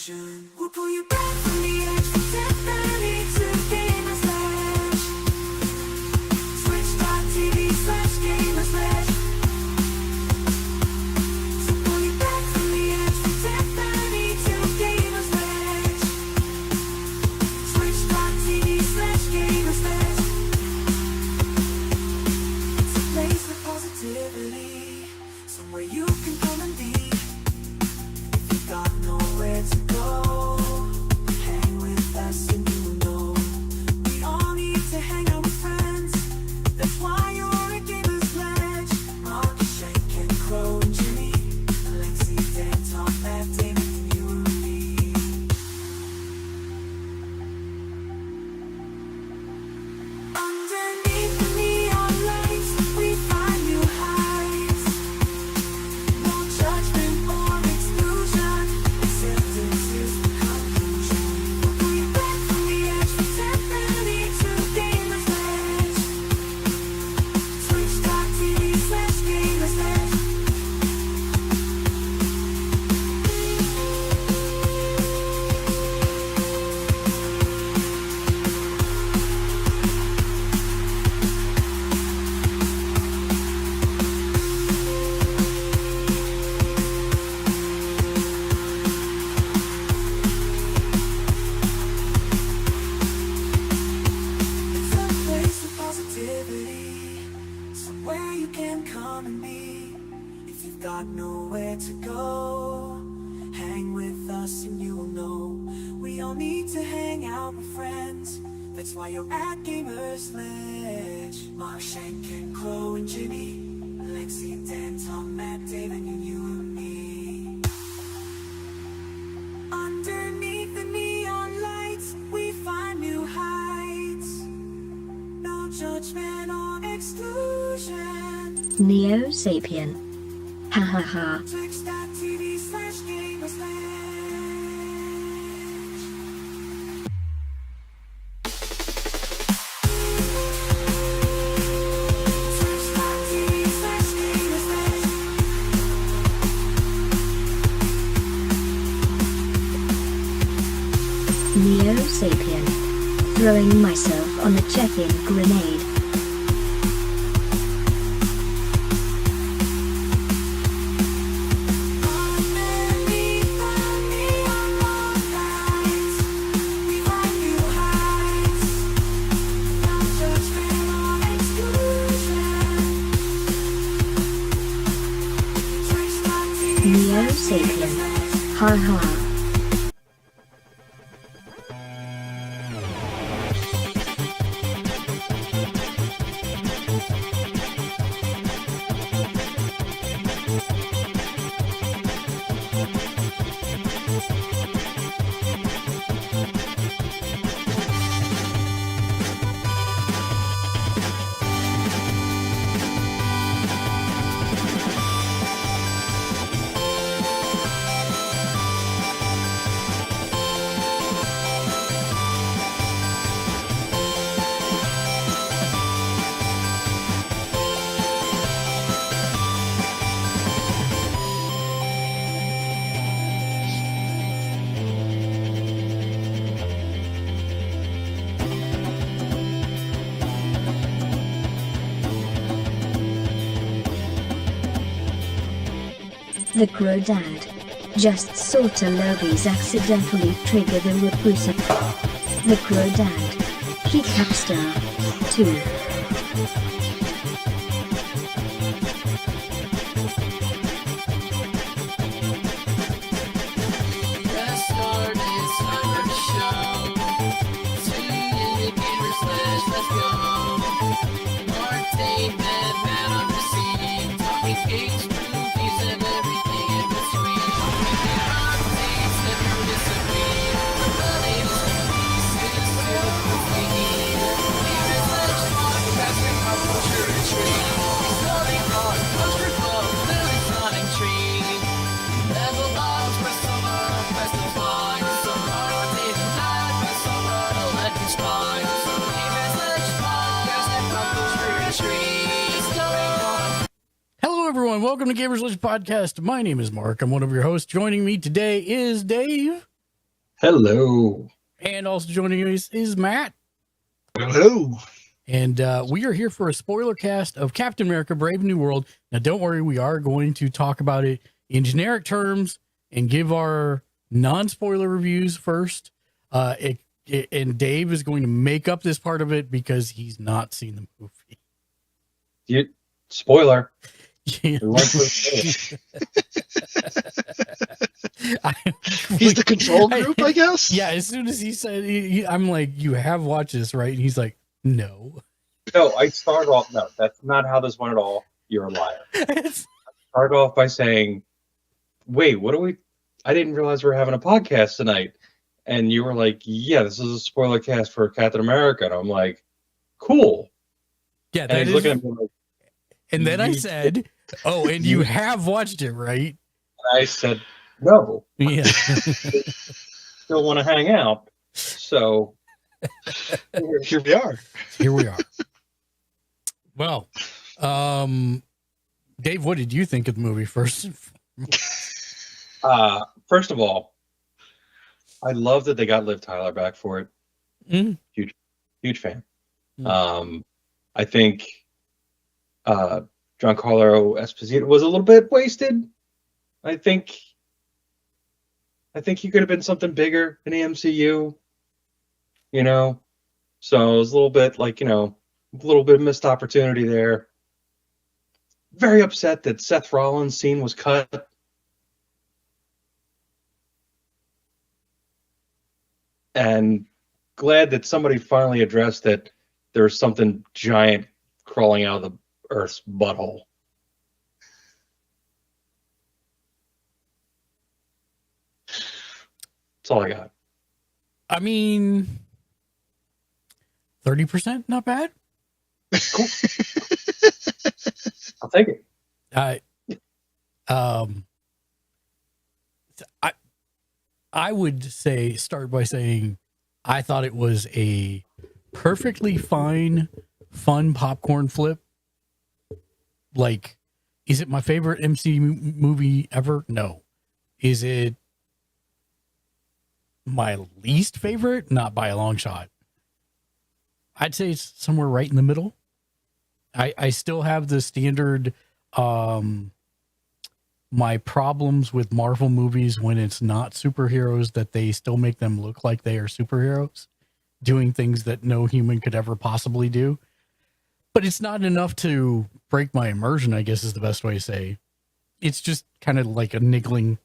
conclusion. We'll pull you back from the edge, from 10:30 to Gamersledge. Twitch.tv/Gamersledge. So pull you back from the edge, from 10:30 to Gamersledge. Twitch.tv/Gamersledge. It's a place for positivity, somewhere you can come and be. If you've got nowhere to go, hang with us and you will know. We all need to hang out with friends. That's why you're at Gamersledge. Mark, Shank, and Crow, and Jimmy, Alexi, Dan, Tom, Matt, David, and you and me. Underneath the neon lights, we find new heights. No judgment or exclusion, acceptance is the conclusion. We'll pull you back from the edge, from 10:30 to Gamersledge. Twitch.tv/Gamersledge. It's a place of positivity, somewhere you can come and be. If you've got nowhere to go, hang with us and you will know. We all need to hang out with friends. That's why you're at Gamersledge. Mark, Shank, and Crow, and Jimmy, Alexi, Dan, Tom, Matt, David, and you and me. Underneath the neon lights, we find new heights. No judgment or exclusion. Neo Sapien. Ha ha ha. Twitch.tv/Gamersledge. Twitch.tv/Gamersledge. Neo Sapien. Throwing myself on a check-in grenade. Underneath the neon lights, we find new heights. No judgment or exclusion. Neo Sapien. Ha ha. The Crow Dad. Just sorta lobbies accidentally trigger the repulsor. The Crow Dad. Kick Capstar. 2. Press start, it's time for the show. Tune in to Gamersledge, let's go. Mark, Dave, and Matt on the scene. Talking games, movies, and everything in between. Making updates, never disagree. The latest release is still what we need. Gamersledge podcast with pop culture retreat. Exploding rock, culture club, lyrics running tree. Level ups, press summer, press the fine. So Mark, Dave, and Matt, press summer to let you spine. So Gamersledge podcast with pop culture retreat. Going on. Hello, everyone. Welcome to Gamersledge Podcast. My name is Mark. I'm one of your hosts. Joining me today is Dave. Hello. And also joining us is Matt. Hello. And we are here for a spoiler cast of Captain America Brave New World. Now, don't worry, we are going to talk about it in generic terms and give our non-spoiler reviews first. And Dave is going to make up this part of it because he's not seen the movie. Spoiler. Yeah. He's the control group, I guess? Yeah, as soon as he said, I'm like, you have watched this, right? And he's like, no. No, I started off. No, that's not how this went at all. You're a liar. I started off by saying, wait, what are we? I didn't realize we were having a podcast tonight. And you were like, yeah, this is a spoiler cast for Captain America. And I'm like, cool. Yeah, and he's looking at me like, and then I said, oh, and you have watched it, right? And I said, no. Yeah. Still want to hang out. So here we are. Here we are. Well, Dave, what did you think of the movie first? First of all, I love that they got Liv Tyler back for it. Huge fan. I think Giancarlo Esposito was a little bit wasted. I think he could have been something bigger in the MCU, you know. So it was a little bit like, you know, a little bit of missed opportunity there. Very upset that Seth Rollins' scene was cut. And glad that somebody finally addressed that there's something giant crawling out of the Earth's butthole. That's all I got. I mean, 30%, not bad. Cool. I'll take it. I would say start by saying I thought it was a perfectly fine, fun popcorn flip. Like, is it my favorite MCU movie ever? No. Is it my least favorite? Not by a long shot. I'd say it's somewhere right in the middle. I still have the standard my problems with Marvel movies when it's not superheroes, that they still make them look like they are superheroes doing things that no human could ever possibly do. But it's not enough to break my immersion, I guess is the best way to say. It's just kind of like a niggling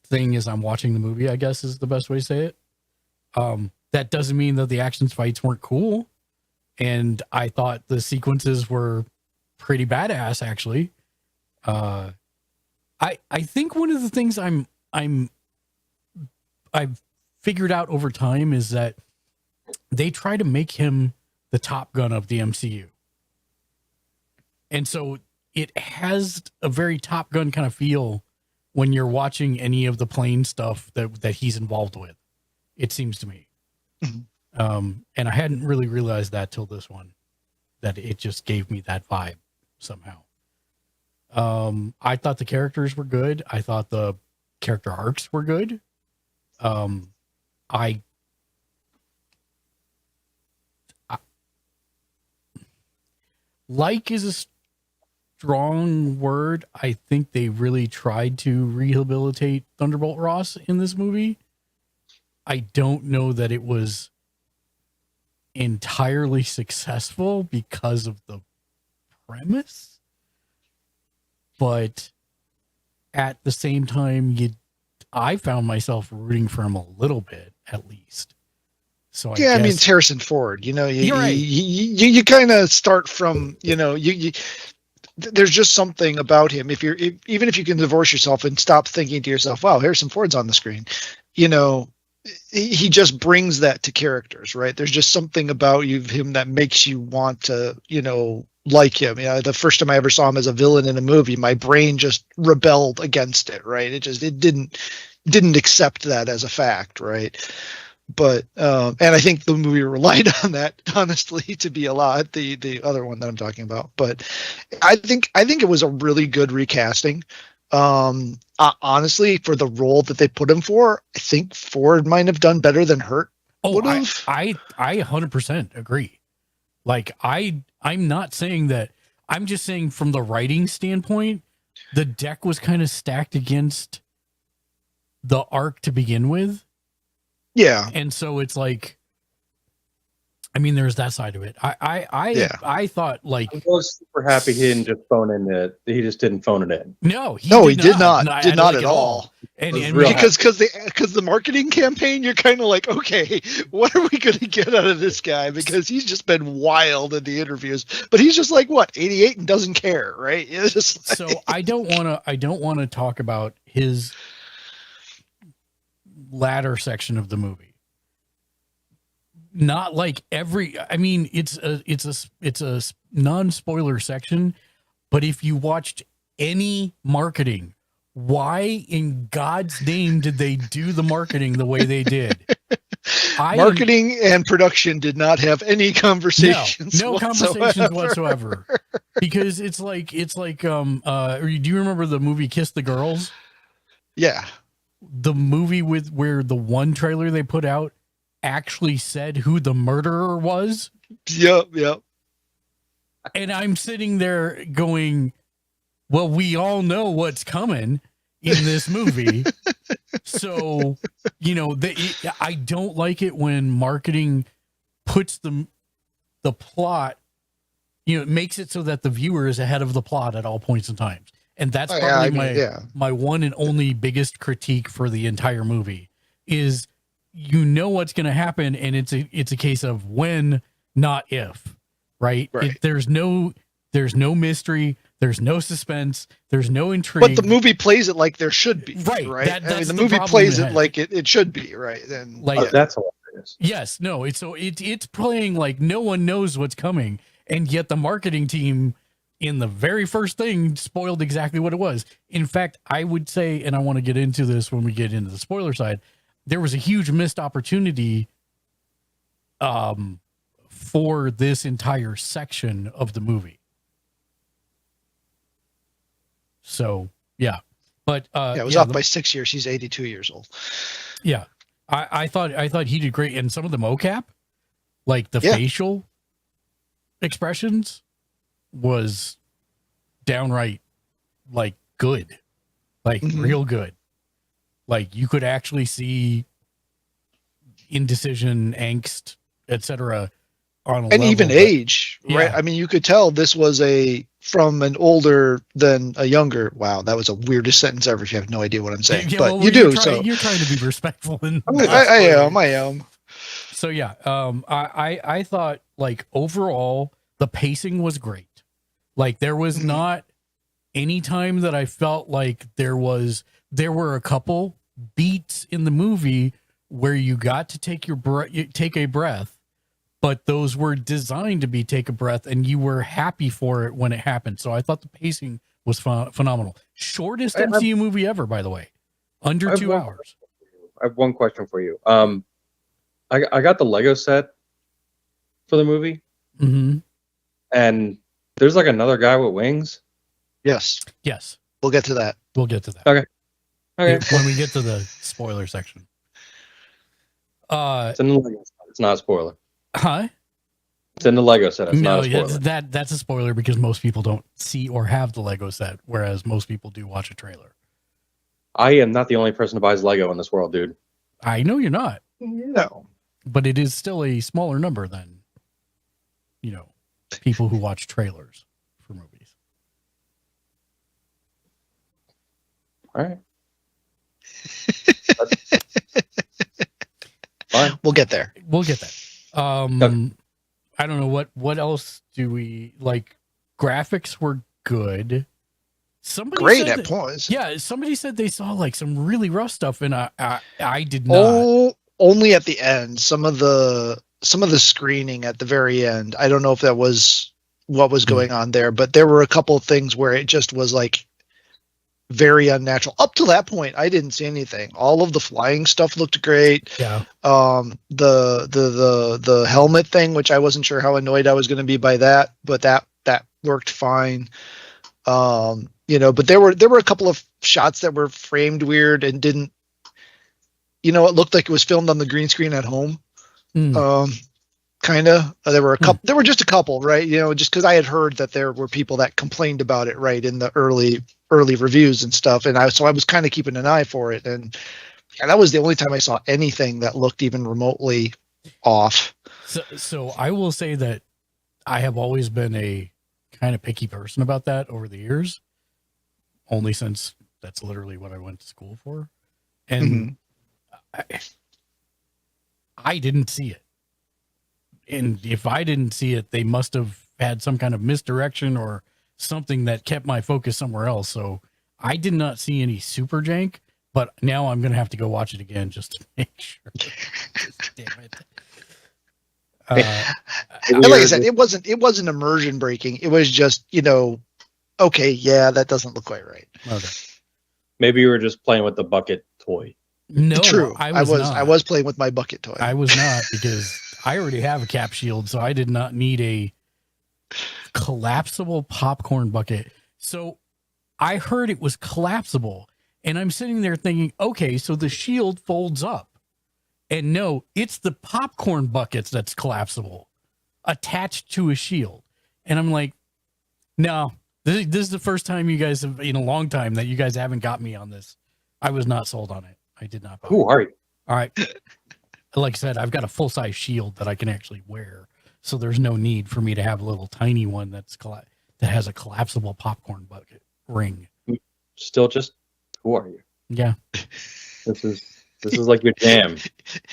thing as I'm watching the movie, I guess is the best way to say it. That doesn't mean that the action fights weren't cool. And I thought the sequences were pretty badass, actually. I think one of the things I've figured out over time is that they try to make him the Top Gun of the MCU. And so it has a very Top Gun kind of feel when you're watching any of the plane stuff that he's involved with, it seems to me. Mm-hmm. And I hadn't really realized that till this one, that it just gave me that vibe somehow. I thought the characters were good. I thought the character arcs were good. I like is a strong word. I think they really tried to rehabilitate Thunderbolt Ross in this movie. I don't know that it was entirely successful because of the premise. But at the same time, I found myself rooting for him a little bit, at least. So I mean, it's Harrison Ford. You know, you kind of start from, you know, there's just something about him. Even if you can divorce yourself and stop thinking to yourself, wow, Harrison Ford's on the screen, you know, he just brings that to characters, right? There's just something about him that makes you want to, you know, like him. You know, the first time I ever saw him as a villain in a movie, my brain just rebelled against it, right? It didn't accept that as a fact, right? But and I think the movie relied on that, honestly, to be a lot, the other one that I'm talking about. But I think it was a really good recasting. Honestly, for the role that they put him for, I think Ford might have done better than Hurt. Oh, I 100% agree. Like I'm not saying that. I'm just saying from the writing standpoint, the deck was kind of stacked against the arc to begin with. Yeah. And so it's like, I mean, there's that side of it. I thought like I was super happy he didn't just phone in it. He just didn't phone it in. No, he did not at all. And because the marketing campaign, you're kind of like, okay, what are we going to get out of this guy? Because he's just been wild in the interviews, but he's just like what 88 and doesn't care, right? It's just like... So I don't want to talk about his latter section of the movie. Not like I mean, it's a non-spoiler section, but if you watched any marketing, why in God's name did they do the marketing the way they did? Marketing and production did not have any conversations. No conversations whatsoever. Because it's like do you remember the movie Kiss the Girls? Yeah. The movie where the one trailer they put out actually said who the murderer was. Yep. And I'm sitting there going, well, we all know what's coming in this movie. So, I don't like it when marketing puts the plot, it makes it so that the viewer is ahead of the plot at all points in times. And that's probably my one and only biggest critique for the entire movie is what's going to happen, and it's a case of when, not if, right? There's no mystery, there's no suspense, there's no intrigue. But the movie plays it like there should be, right? The movie plays it like it should be, right? And that's hilarious. Yes, no, it's playing like no one knows what's coming, and yet the marketing team in the very first thing spoiled exactly what it was. In fact, I would say, and I want to get into this when we get into the spoiler side, there was a huge missed opportunity for this entire section of the movie. So, yeah. But it was off by 6 years. He's 82 years old. Yeah. I thought he did great. And some of the mocap, like the facial expressions, was downright like good. Like real good. Like you could actually see indecision, angst, etc. on a level, even age, right? I mean, you could tell this was from an older than a younger. Wow, that was the weirdest sentence ever. If you have no idea what I'm saying, but you do. You're trying to be respectful, and I am. So yeah, I thought like overall the pacing was great. Like there was not any time that I felt like there were a couple beats in the movie where you got to take a breath, but those were designed to be take a breath, and you were happy for it when it happened. So I thought the pacing was phenomenal. Shortest MCU movie ever, by the way, under 2 hours. I have one question for you. I got the Lego set for the movie, and there's like another guy with wings. Yes. We'll get to that. Okay. When we get to the spoiler section. It's in the Lego set. It's not a spoiler. Huh? It's in the Lego set. It's not a spoiler. That's a spoiler because most people don't see or have the Lego set, whereas most people do watch a trailer. I am not the only person who buys Lego in this world, dude. I know you're not. No. But it is still a smaller number than, people who watch trailers for movies. All right. Fine. We'll get there. I don't know what else do we like. Graphics were good. Somebody great said at points. Yeah, somebody said they saw like some really rough stuff, and I did not. Oh, only at the end. Some of the screening at the very end. I don't know if that was what was going on there, but there were a couple of things where it just was like very unnatural. Up to that point, I didn't see anything. All of the flying stuff looked great. Yeah. The helmet thing, which I wasn't sure how annoyed I was going to be by that, but that worked fine. But there were a couple of shots that were framed weird and didn't, it looked like it was filmed on the green screen at home. Kind of. There were a couple. There were just a couple, right? Just because I had heard that there were people that complained about it, right, in the early reviews and stuff, and I was kind of keeping an eye for it, and that was the only time I saw anything that looked even remotely off. So I will say that I have always been a kind of picky person about that over the years, only since that's literally what I went to school for, and I didn't see it. And if I didn't see it, they must have had some kind of misdirection or something that kept my focus somewhere else. So I did not see any super jank, but now I'm going to have to go watch it again just to make sure. Damn it. Like I said, it wasn't immersion breaking. It was just, okay, yeah, that doesn't look quite right. Okay. Maybe you were just playing with the bucket toy. No, true. I was playing with my bucket toy. I was not, because I already have a cap shield, so I did not need a collapsible popcorn bucket. So I heard it was collapsible, and I'm sitting there thinking, okay, so the shield folds up. And no, it's the popcorn buckets that's collapsible, attached to a shield. And I'm like, no, this is the first time you guys have, in a long time, that you guys haven't got me on this. I was not sold on it. I did not. Who are you? All right. Like I said, I've got a full-size shield that I can actually wear, so there's no need for me to have a little tiny one that has a collapsible popcorn bucket ring. Still, just who are you? Yeah. This is like your jam.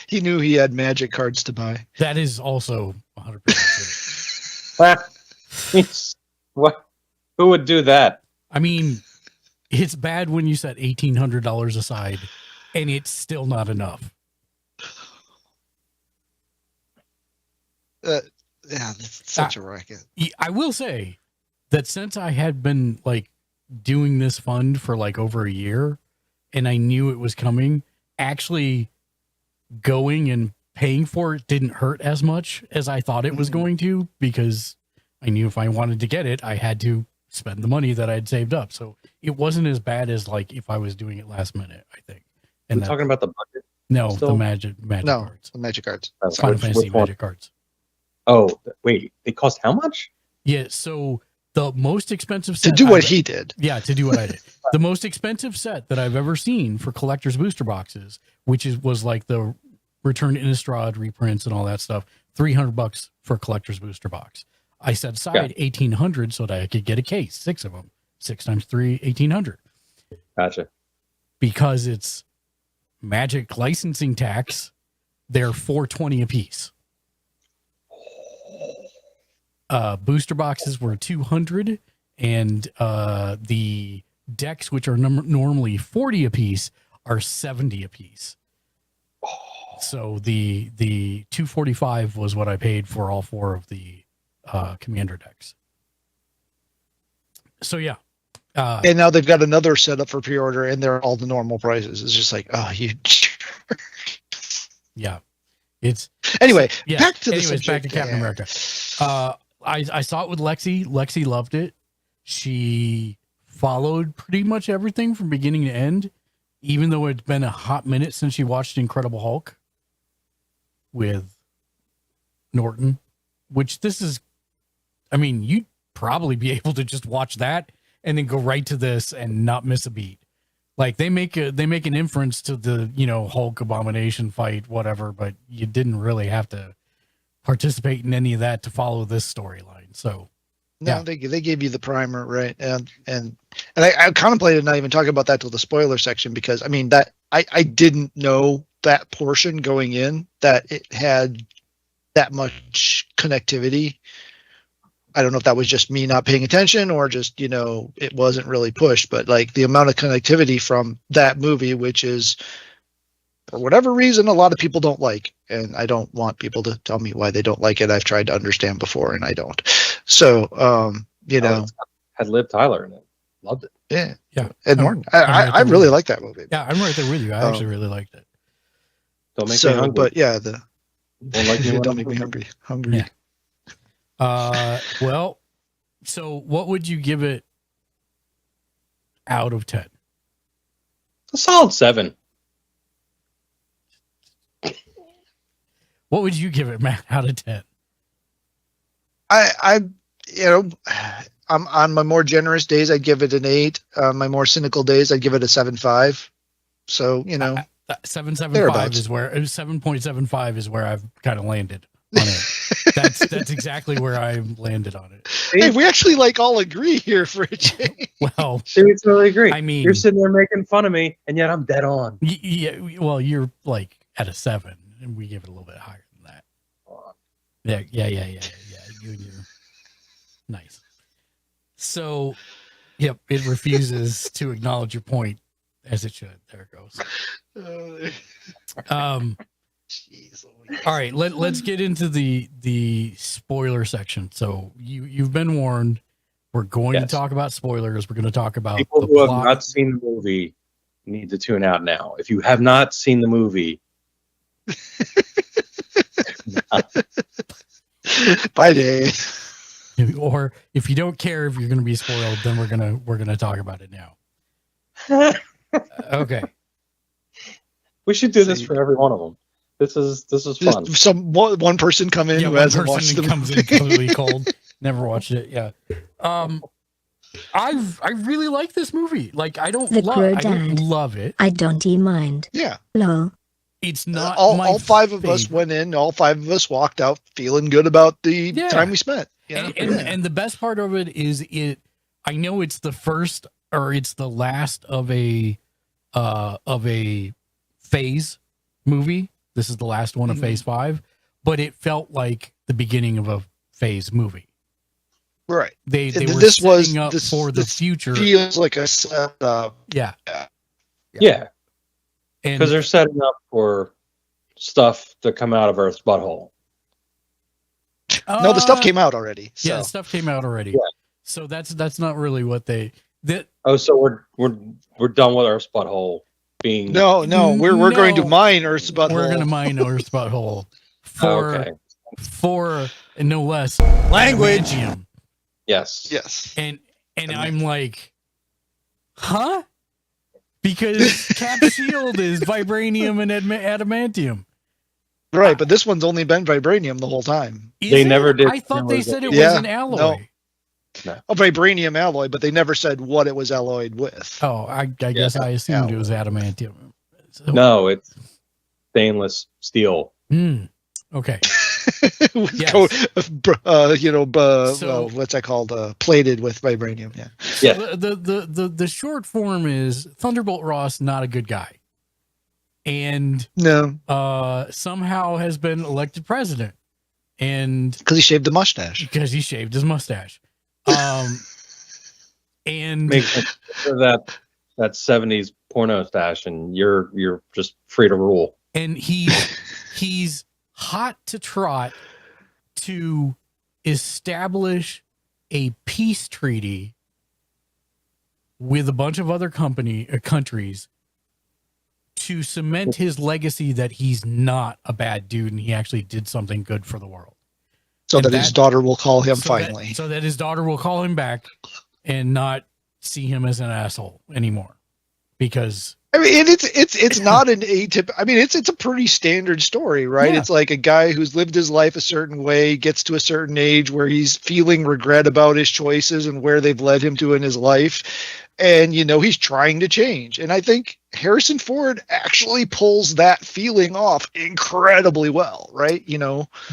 He knew he had magic cards to buy. That is also 100% true. What? Who would do that? I mean, it's bad when you set $1,800 aside, and it's still not enough. Yeah, that's such a racket. I will say that since I had been doing this fund for over a year, and I knew it was coming, actually going and paying for it didn't hurt as much as I thought it was going to, because I knew if I wanted to get it, I had to spend the money that I'd saved up. So it wasn't as bad as if I was doing it last minute, I think. And talking about the bucket? No, still? the magic cards. The magic cards. Final Fantasy magic cards. Oh, wait, they cost how much? Yeah, so the most expensive set... To do what he did. Yeah, to do what I did. The most expensive set that I've ever seen for collector's booster boxes, which was the Return to Innistrad reprints and all that stuff, $300 for a collector's booster box. I set aside $1,800 so that I could get a case, 6 of them. 6 times 3, $1,800. Gotcha. Because it's Magic licensing tax, they're $420 a piece. Booster boxes were $200, and the decks, which are normally $40 a piece, are $70 a piece. So the $245 was what I paid for all 4 of the commander decks. So yeah. And now they've got another set up for pre-order, and they're all the normal prices. It's just you. Yeah. It's anyway. Yeah. Back to Captain America. I saw it with Lexi. Lexi loved it. She followed pretty much everything from beginning to end, even though it's been a hot minute since she watched Incredible Hulk with Norton, which you'd probably be able to just watch that and then go right to this and not miss a beat. They make an inference to the, Hulk Abomination fight, whatever, but you didn't really have to participate in any of that to follow this storyline. So no, they gave you the primer, right? And I contemplated not even talking about that till the spoiler section, because that I didn't know that portion going in, that it had that much connectivity. I don't know if that was just me not paying attention or just, it wasn't really pushed, but the amount of connectivity from that movie, which is, for whatever reason, a lot of people don't like, and I don't want people to tell me why they don't like it. I've tried to understand before, and I don't. So, had Liv Tyler in it. Loved it. Yeah. Yeah. And Norton. I really like that movie. Yeah, I'm right there with you. I actually really liked it. Don't make me hungry. But yeah, don't make me hungry. Yeah. Well, so what would you give it out of 10? A solid 7. What would you give it, Matt, out of 10? I'm on my more generous days, I'd give it an 8. My more cynical days, I'd give it a 7.5. So, 7.75 is where 7.75 is where I've kind of landed on it. That's exactly where I landed on it. Hey, we actually all agree here for a change. Well, See, we totally agree. I mean, you're sitting there making fun of me, and yet I'm dead on. Yeah, well, you're like at a 7, and we give it a little bit higher than that. Yeah. You and your nice. So, yep, it refuses to acknowledge your point, as it should. There it goes. Jeez, all right, let's get into the spoiler section. So you've been warned. We're going to talk about spoilers. We're going to talk about people the who plot. have not seen the movie need to tune out now. If you have not seen the movie, bye, Dave. Or if you don't care if you're going to be spoiled, then we're gonna talk about it now. Okay. We should do this for every one of them. This is fun. Just one person come in who hasn't watched the comes movie. in completely cold, never watched it. Yeah. I really like this movie. Like I don't love it. I don't mind. Yeah. Lol. It's not all 5 of us went in. All 5 of us walked out feeling good about the time we spent. And the best part of it is I know it's the first or it's the last of a phase movie. This is the last one of phase 5, but it felt like the beginning of a phase movie. Right. They were setting up for the future. Feels like a setup. Yeah. Yeah. And because they're setting up for stuff to come out of Earth's butthole. No, the stuff came out already. So. Yeah, the stuff came out already. Yeah. So that's not really what they that. Oh, so we're done with Earth's butthole being. No, we're going to mine Earth's butthole. We're going to mine Earth's butthole for no less language. Adamantium. Yes. And I'm like, huh? Because Cap Shield is vibranium and adamantium. Right, but this one's only been vibranium the whole time. They never did. I thought they said it was an alloy. No. A vibranium alloy, but they never said what it was alloyed with. Oh, I guess I assumed it was adamantium. So, no, it's stainless steel. Okay. Yes. What's that called? Plated with vibranium. Yeah. So the short form is Thunderbolt Ross, not a good guy. And somehow has been elected president, and because he shaved the mustache. Because he shaved his mustache, and make that 70s porno stash, and you're just free to rule. And he's hot to trot to establish a peace treaty with a bunch of other countries. To cement his legacy that he's not a bad dude and he actually did something good for the world. So that his daughter will call him finally. So that his daughter will call him back and not see him as an asshole anymore. Because I mean, it's not an atypical. I mean, it's a pretty standard story, right? Yeah. It's like a guy who's lived his life a certain way, gets to a certain age where he's feeling regret about his choices and where they've led him to in his life. And, he's trying to change. And I think Harrison Ford actually pulls that feeling off incredibly well, right?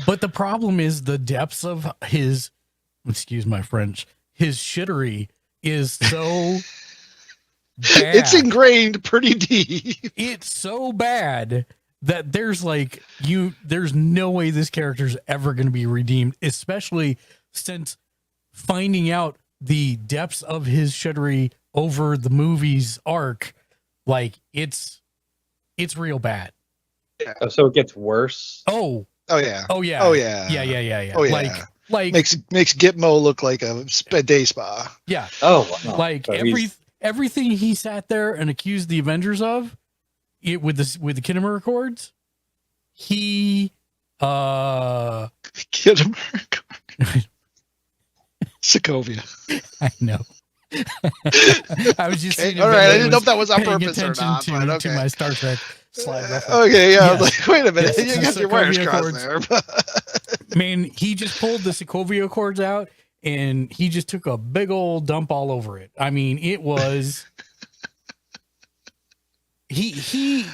But the problem is the depths of his, excuse my French, his shittery is so bad. It's ingrained pretty deep. It's so bad that there's no way this character's ever going to be redeemed, especially since finding out the depths of his shittery over the movie's arc, it's real bad. Yeah. So it gets worse. Oh yeah. Oh yeah. Oh yeah. Yeah. Oh yeah. Like makes Gitmo look like a day spa. Yeah. Oh, wow. Everything he sat there and accused the Avengers of, with the Kinnemer Accords, he Kinnemer Sokovia. I know. I was just Okay, all right. I didn't know if that was on paying purpose or attention not, but to okay. my Star Trek slide reference. Okay, yeah. I was Yes. like, wait a minute. Yes, You the got your wires Sokovia crossed cords. there. Man, he just pulled the Sokovia cords out and he just took a big old dump all over it. I mean, it was he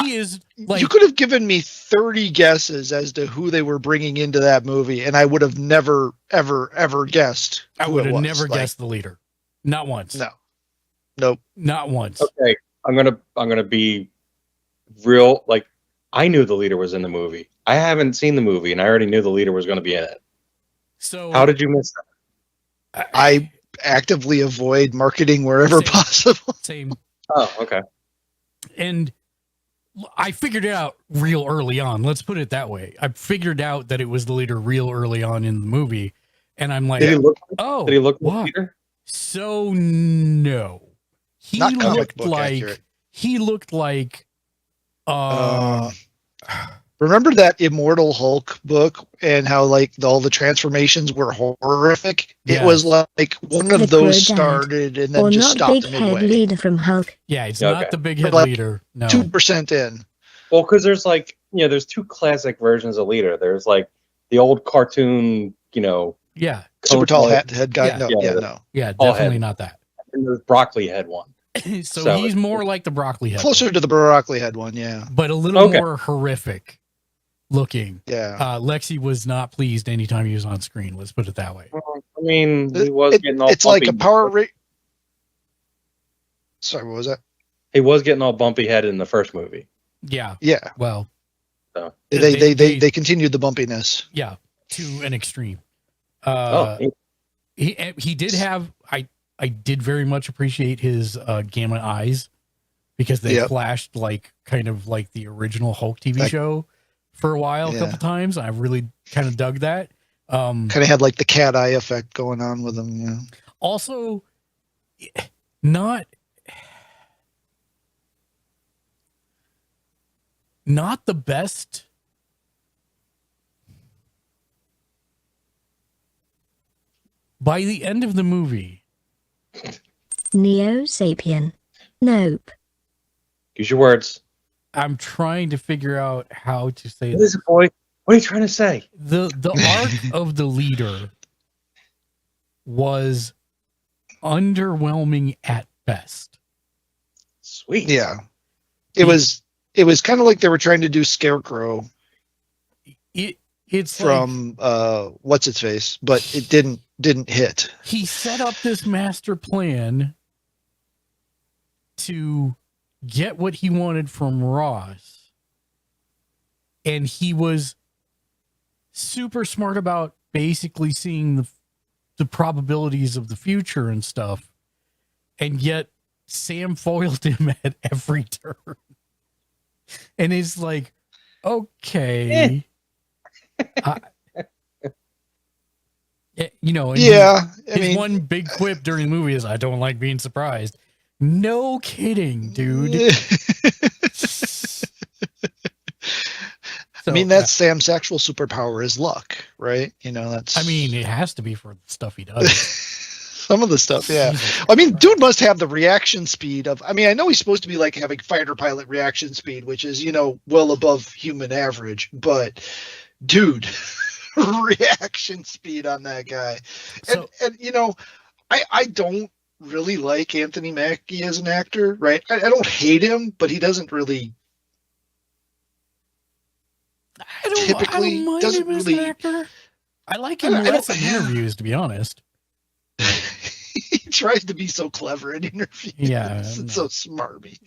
is like, You could have given me 30 guesses as to who they were bringing into that movie, and I would have never, ever guessed. I who would it have was. never Like, guessed the leader. Not once. No. Nope. Not once. Okay, I'm gonna be real. Like, I knew the leader was in the movie. I haven't seen the movie, and I already knew the leader was going to be in it. So How did you miss that? I actively avoid marketing wherever Same. possible. same. Oh, okay. And I figured it out real early on. Let's put it that way. I figured out that it was the leader real early on in the movie. And I'm like, Did he look? oh, Did he look like wow. Peter? So no. He Not comic looked book like accurate. he looked like Remember that Immortal Hulk book and how like all the transformations were horrific? Yeah. It was like one of The those Crow Dad. started and then Or just not big stopped head midway. leader from Hulk. yeah, it's Okay. not the big head Like, leader. No. 2% in. Well, because there's like, there's two classic versions of leader. There's like the old cartoon, Yeah. Super tall head. head guy. Yeah. No, Yeah, yeah, the- no. Yeah, All definitely head. not that. And there's broccoli head one. So, So- he's more like the broccoli head. Closer to the broccoli head one, yeah. But a little Okay. more horrific looking. Yeah. Lexi was not pleased anytime he was on screen. Let's put it that way. I mean, he was getting all It's like a bumpy. power rate. Sorry, what was that? He was getting all bumpy head in the first movie. Yeah. Yeah. Well, They continued the bumpiness. yeah, to an extreme. Oh, He did have, I did very much appreciate his gamma eyes because they Yep. flashed like kind of like the original Hulk TV Like- show for a while, a Yeah. couple times. I really kind of dug that. Kind of had like the cat eye effect going on with them. Yeah. Also, not the best. By the end of the movie, Neo Sapien. Nope. use your words. I'm trying to figure out how to say What this. is it, boy? What are you trying to say? The arc of the leader was underwhelming at best. Sweet. Yeah. It was kind of like they were trying to do Scarecrow It's from what's its face, but it didn't hit. he set up this master plan to get what he wanted from Ross, and he was super smart about basically seeing the probabilities of the future and stuff, and yet Sam foiled him at every turn. And it's like, okay. And Yeah, his one big quip during the movie is, "I don't like being surprised." No kidding, dude. I mean, that's Sam's actual superpower is luck, right? That's. I mean, it has to be for the stuff he does. some of the stuff, yeah. I mean, dude must have the reaction speed of. I mean, I know he's supposed to be like having fighter pilot reaction speed, which is well above human average, but dude, reaction speed on that guy, So- and I don't really like Anthony Mackie as an actor, right? I don't hate him, but he doesn't really. I don't mind doesn't him as really- an actor. I like him I don't- less in interviews, to be honest. He tries to be so clever in interviews. Yeah, It's no. so smarmy.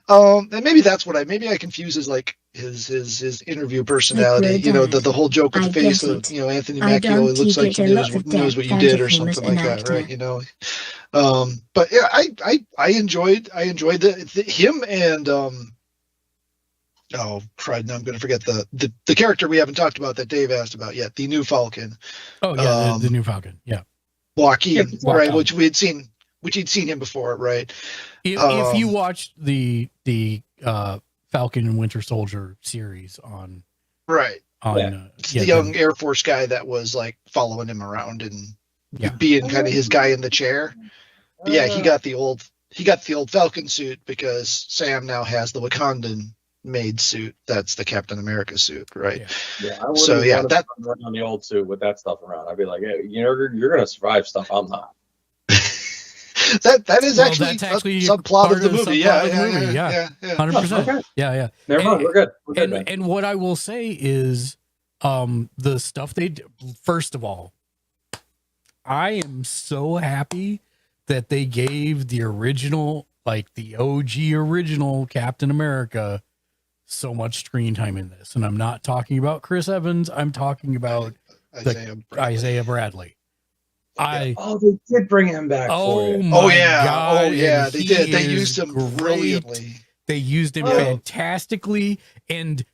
Yeah. And maybe that's what I confuse his interview personality. The whole joke with I the face get of it. Anthony I Mackie don't always looks think like he it's a knows, lot of knows what you depth did out or of him something as like an that, right? But yeah, I enjoyed him and oh crud, now I'm going to forget the character we haven't talked about that Dave asked about yet, the new Falcon. Oh yeah, the new Falcon. Yeah. Joaquin, Yeah, right? Joaquin. Which he'd seen him before, right? If you watched the Falcon and Winter Soldier series on Right. It's the young Air Force guy that was like following him around and Yeah. being kind of his guy in the chair. Yeah, he got the old Falcon suit because Sam now has the Wakandan made suit. That's the Captain America suit, right? Yeah, I wouldn't So yeah, want to run on the old suit with that stuff around. I'd be like, hey, you're gonna survive stuff I'm not. that is Well, actually that's actually a subplot of the movie. Yeah, yeah. 100%. Okay. Yeah. Never mind, we're good. We're good, man. And what I will say is, the stuff they did, first of all, I am so happy that they gave the original, like the OG original Captain America, so much screen time in this. And I'm not talking about Chris Evans. I'm talking about Isaiah Bradley. They did bring him back for you. God. They did. They used him brilliantly. They used him fantastically. And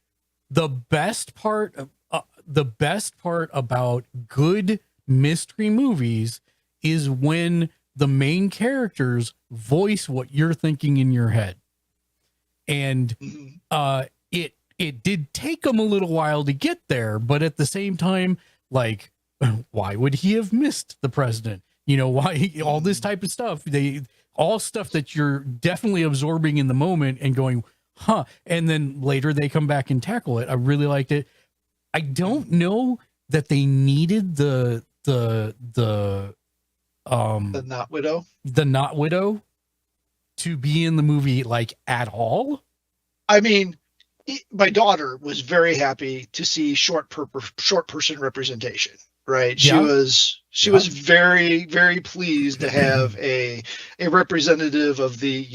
the best part about good mystery movies is when the main characters voice what you're thinking in your head. And it did take them a little while to get there, but at the same time, like, why would he have missed the president? Why all this type of stuff, all stuff that you're definitely absorbing in the moment and going, huh? And then later they come back and tackle it. I really liked it. I don't know that they needed the Not Widow to be in the movie, like, at all. I mean, my daughter was very happy to see short person representation. Right. She was very, very pleased to have a representative of the,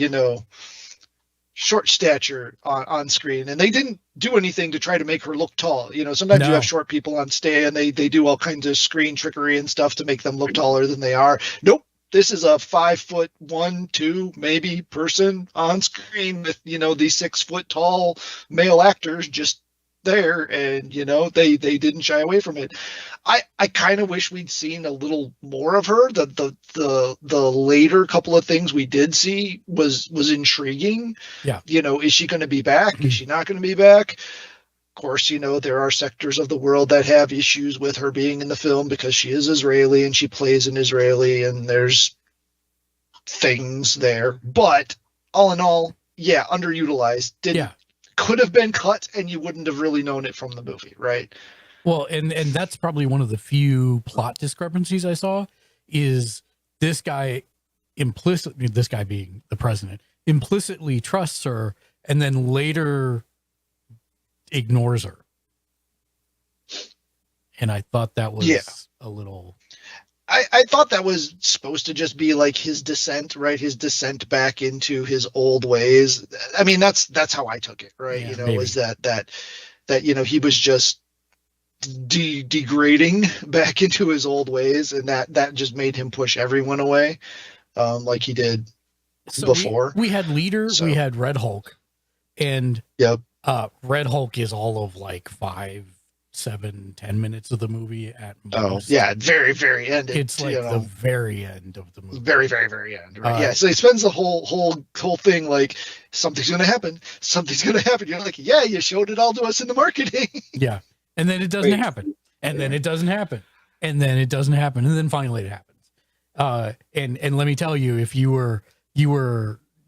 short stature on screen. And they didn't do anything to try to make her look tall. Sometimes you have short people on stage and they do all kinds of screen trickery and stuff to make them look taller than they are. Nope. This is a 5'1", 2 maybe person on screen with, these 6 foot tall male actors just there, and they didn't shy away from it. I kind of wish we'd seen a little more of her. The later couple of things we did see was intriguing. Yeah. Is she going to be back? Is she not going to be back? Of course, there are sectors of the world that have issues with her being in the film because she is Israeli and she plays an Israeli, and there's things there. But all in all, yeah, underutilized. Could have been cut and you wouldn't have really known it from the movie, right? Well, and that's probably one of the few plot discrepancies I saw is this guy being the president, implicitly trusts her and then later ignores her. And I thought that was a little... I thought that was supposed to just be like his descent, right? His descent back into his old ways. I mean, that's how I took it, right? Maybe. Was that he was just degrading back into his old ways, and that just made him push everyone away, like he did before. We had Leader, we had Red Hulk, and Red Hulk is all of like 5, 7, 10 minutes of the movie at most. Very, very end. It's like the very end of the movie. Very, very, very end. Right? So he spends the whole thing like something's going to happen. Something's going to happen. You're like, yeah, you showed it all to us in the marketing. Yeah, and then it doesn't happen, and then it doesn't happen, and then it doesn't happen, and then finally it happens. And let me tell you, if you were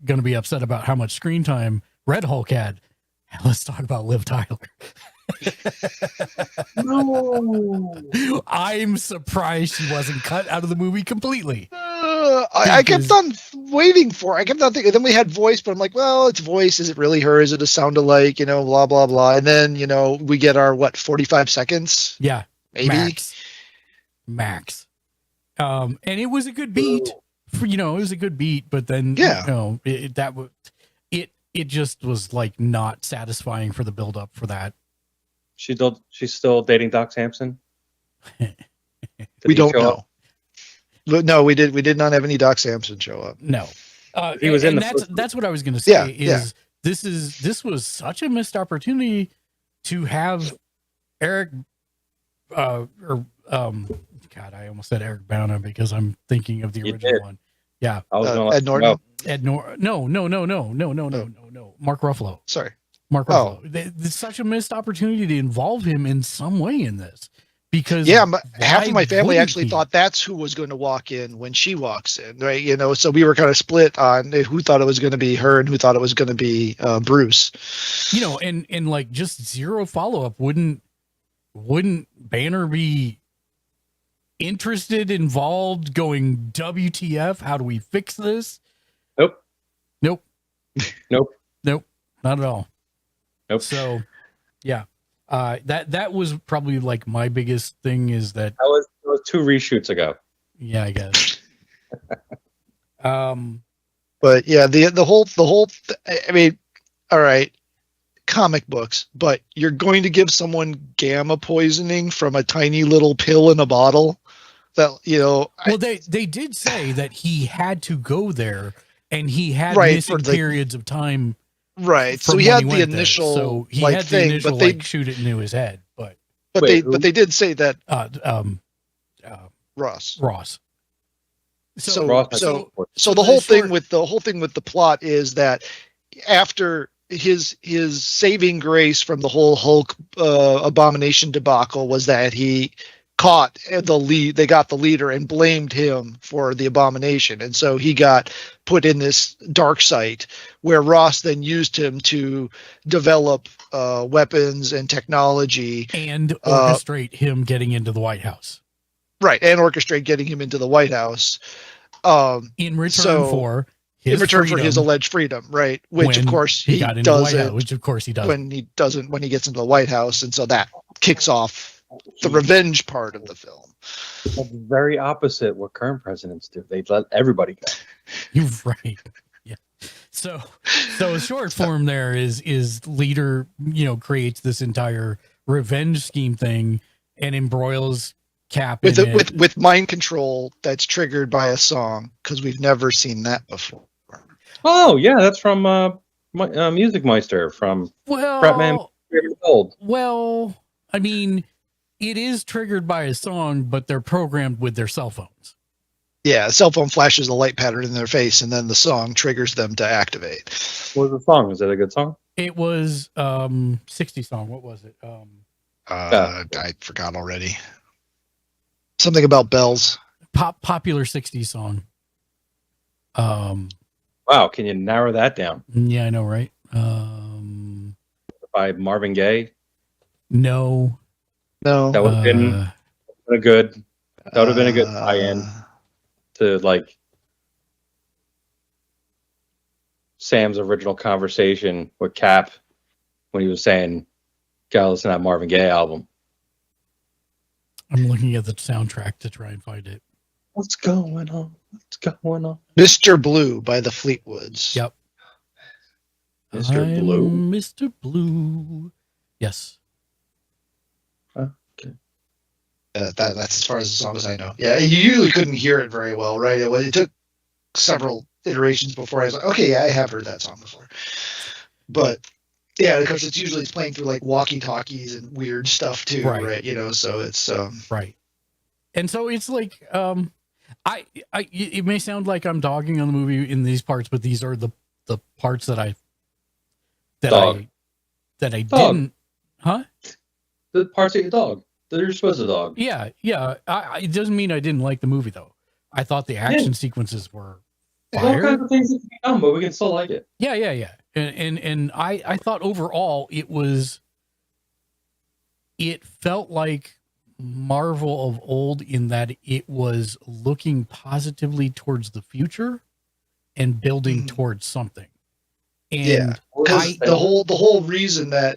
going to be upset about how much screen time Red Hulk had, let's talk about Liv Tyler. No, I'm surprised she wasn't cut out of the movie completely. I kept on waiting for. I kept on thinking. Then we had voice, but I'm like, well, it's voice. Is it really her? Is it a sound alike? Blah blah blah. And then we get our 45 seconds. Yeah, maybe max. And it was a good beat. It was a good beat, but then it just was like not satisfying for the build up for that. She's still dating Doc Samson? We don't know. No, we did not have any Doc Samson show up. No. He was that's what I was going to say this was such a missed opportunity to have Eric God, I almost said Eric Bana because I'm thinking of the original one. Yeah. Ed Norton. No. Mark Ruffalo. Sorry. Mark Ruffalo. It's such a missed opportunity to involve him in some way in this. Because half of my family wouldn't actually he? thought that's who was going to walk in when she walks in, right? You know, so we were kind of split on who thought it was going to be her and who thought it was going to be Bruce. You know, and like just zero follow-up. Wouldn't Banner be interested, involved, going, WTF? How do we fix this? Nope. Nope. Nope. Nope. Not at all. Nope. So, yeah. That was probably like my biggest thing is that was 2 reshoots ago. Yeah, I guess. But yeah, the whole I mean, all right, comic books, but you're going to give someone gamma poisoning from a tiny little pill in a bottle that, you know. Well, they did say that he had to go there and he had Right, missing periods of time. Right. So from he when had the went there. initial So he like had the thing, initial but they like shoot it into his head, but they did say that Ross. So the whole thing with the plot is that after his saving grace from the whole Hulk Abomination debacle was that he caught the lead. They got the leader and blamed him for the Abomination, and so he got put in this dark site where Ross then used him to develop weapons and technology and orchestrate him getting into the White House. Right, and orchestrate getting him into the White House. In return for his alleged freedom, right? Which of course he got into doesn't. the White House, which of course he doesn't. When he gets into the White House, and so that kicks off the revenge part of the film. That's very opposite what current presidents do. They let everybody go. You're right. Yeah. So short form there is leader, you know, creates this entire revenge scheme thing and embroils Cap with mind control that's triggered by a song, because we've never seen that before. Oh yeah, that's from Music Meister from Fratman Gold. Well, I mean, it is triggered by a song, but they're programmed with their cell phones. Yeah, a cell phone flashes a light pattern in their face, and then the song triggers them to activate. What was the song? Was it a good song? It was 60 song. What was it? I forgot already. Something about bells. Popular 60s song. Wow, can you narrow that down? Yeah, I know, right? By Marvin Gaye? No. That would have been a good tie-in to like Sam's original conversation with Cap when he was saying, "Gotta listen to that Marvin Gaye album." I'm looking at the soundtrack to try and find it. What's going on? What's going on? Mr. Blue by the Fleetwoods. Yep. Mr. Blue. Mr. Blue. Yes. Okay. That's as far as the song as I know. Yeah, you usually couldn't hear it very well, right? It took several iterations before I was like, okay, yeah, I have heard that song before. But yeah, because it's playing through like walkie-talkies and weird stuff too, right? You know, so it's right. And so it's like it may sound like I'm dogging on the movie in these parts, but these are the parts that I didn't, huh? The parts of your dog that you're supposed to dog. Yeah. It doesn't mean I didn't like the movie though. I thought the action sequences were fire. There's all kinds of things that can be done, but we can still like it. Yeah. And I thought overall it felt like Marvel of old in that it was looking positively towards the future and building towards something. And the whole reason that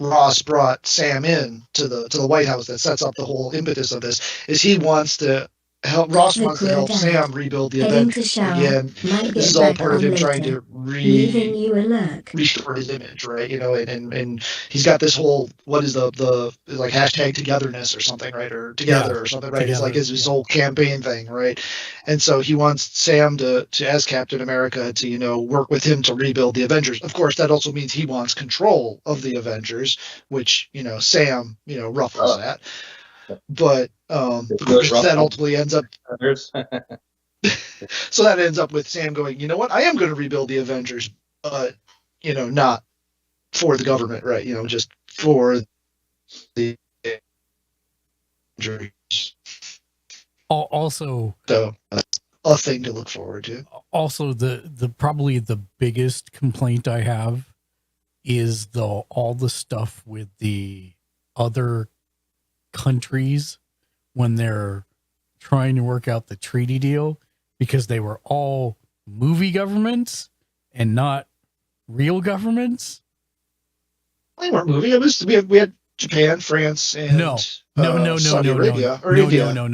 Ross brought Sam in to the White House, that sets up the whole impetus of this, is he wants to help. Ross wants to help Sam rebuild the Avengers again. This is all part of him trying to restore his image, right? You know, and he's got this whole, what is the like hashtag togetherness or something, right? Or together or something, right? Together. It's like his whole campaign thing, right? And so he wants Sam to as Captain America to, you know, work with him to rebuild the Avengers. Of course, that also means he wants control of the Avengers, which, you know, Sam, you know, ruffles at. But that ultimately ends up so that ends up with Sam going, you know what, I am going to rebuild the Avengers, but, you know, not for the government, right? You know, just for the dreams. Also, So that's a thing to look forward to. Also, the probably the biggest complaint I have is all the stuff with the other countries when they're trying to work out the treaty deal, because they were all movie governments and not real governments. We weren't moving. It was we had Japan, France, and Saudi Arabia or India. No.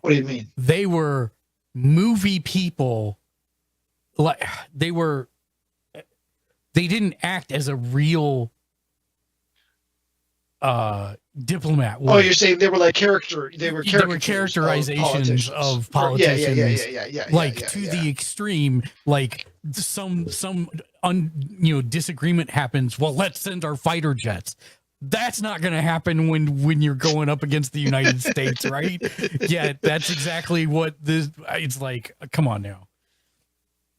What do you mean? They were movie people. Like they didn't act as a real diplomat. Oh, you're saying they were like they were characterizations of politicians. Yeah. The extreme, like some disagreement happens. Well, let's send our fighter jets. That's not going to happen when you're going up against the United States, right? Yeah, that's exactly what this. It's like, come on now.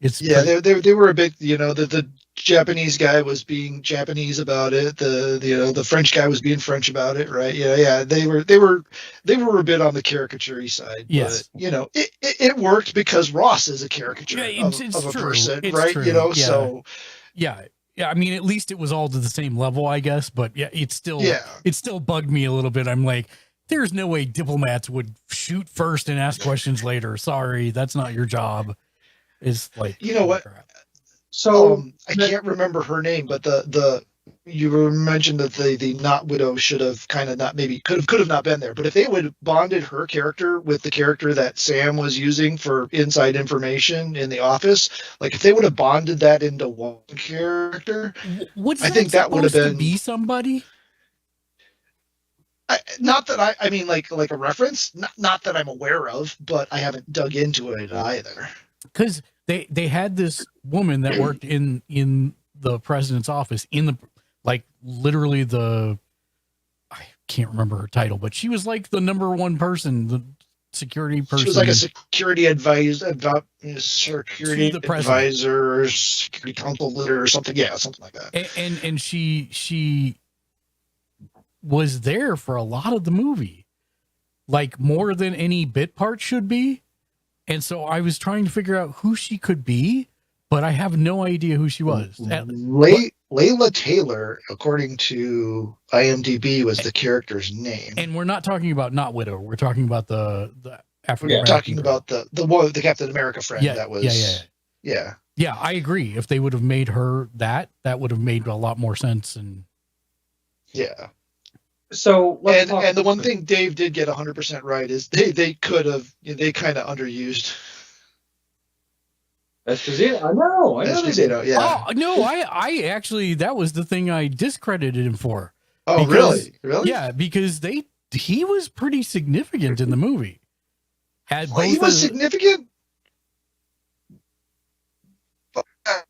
They were a bit, the Japanese guy was being Japanese about it. The French guy was being French about it, right? Yeah. They were a bit on the caricature side. Yes. But, it worked because Ross is a caricature of a true. person, it's right? True. So. Yeah. I mean, at least it was all to the same level, I guess. But yeah, it still bugged me a little bit. I'm like, there's no way diplomats would shoot first and ask questions later. Sorry, that's not your job. Is like, what? Crap. So I can't remember her name, but you mentioned that the not widow should have kind of not, maybe could have not been there. But if they would have bonded her character with the character that Sam was using for inside information in the office, like if they would have bonded that into one character, I think that would have been to be somebody. Not that I mean like a reference, not that I'm aware of, but I haven't dug into it either. Because they had this woman that worked in the president's office literally I can't remember her title, but she was like the number one person, the security person. She was like a security advisor, security council leader or something. Yeah, something like that. And she was there for a lot of the movie, like more than any bit part should be. And so I was trying to figure out who she could be, but I have no idea who she was. Layla Taylor, according to IMDb, was the character's name. And we're not talking about Not Widow. We're talking about the African. We're talking about the Captain America friend. That was. Yeah. I agree. If they would have made her that would have made a lot more sense. And yeah. So and the one thing Dave did get 100% right is they kind of underused Esposito. I know. Esposito, yeah. Oh no, I actually, that was the thing I discredited him for. Oh, really? Yeah, because he was pretty significant in the movie. He was significant. I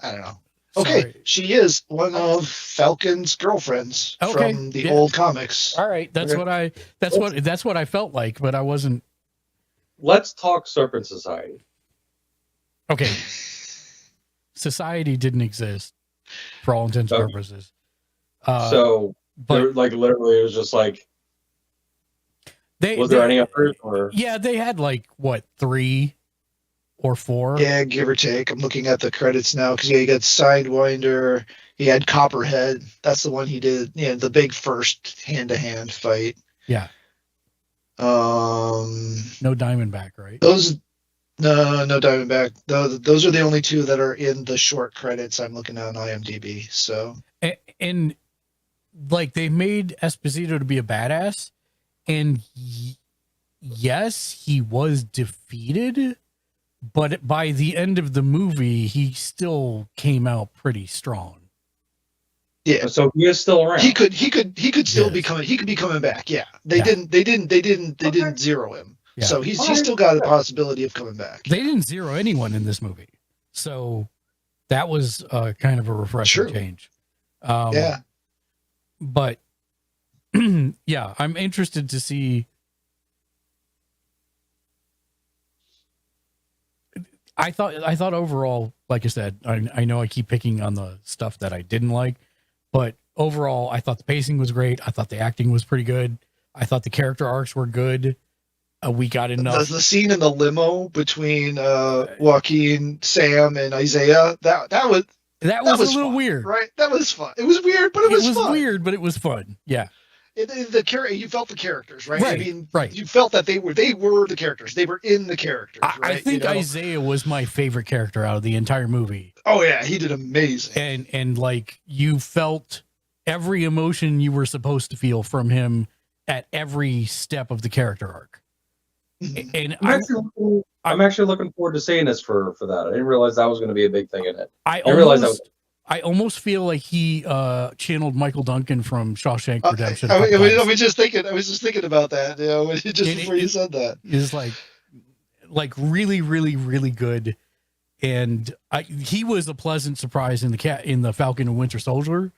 don't know. Okay, Sorry. she is one of Falcon's girlfriends from the old comics. All right, that's what I felt like, but I wasn't. Let's talk Serpent Society. Okay. Society didn't exist for all intents and purposes. But like literally, it was just like. Was there any others? Or? Yeah, they had like 3 or 4. Yeah, give or take. I'm looking at the credits now because you got Sidewinder. He had Copperhead. That's the one he did. Yeah, the big first hand-to-hand fight. Yeah. No Diamondback, right? No Diamondback. Those are the only 2 that are in the short credits I'm looking at on IMDb. So and like they made Esposito to be a badass, and yes, he was defeated. But by the end of the movie, he still came out pretty strong. Yeah, so he is still around. He could still be coming. He could be coming back. Yeah, they didn't zero him. Yeah. So he's still got a possibility of coming back. They didn't zero anyone in this movie, so that was kind of a refreshing change. Yeah, but yeah, I'm interested to see. I thought overall, like I said, I know I keep picking on the stuff that I didn't like, but overall, I thought the pacing was great. I thought the acting was pretty good. I thought the character arcs were good. We got enough. The scene in the limo between Joaquin, Sam, and Isaiah, that was a little fun, weird, right? That was fun. It was weird, but it was fun. Weird, but it was fun. Yeah. You felt the characters, right? Right, I mean, right. You felt that they were the characters. They were in the characters. Right? I think Isaiah was my favorite character out of the entire movie. Oh yeah, he did amazing. And like you felt every emotion you were supposed to feel from him at every step of the character arc. And I'm actually looking forward to seeing this for that. I didn't realize that was going to be a big thing in it. I almost feel like he channeled Michael Duncan from Shawshank Redemption. I was just thinking about that. You know, before you said that, is like really, really, really good. And he was a pleasant surprise in the Falcon and Winter Soldier.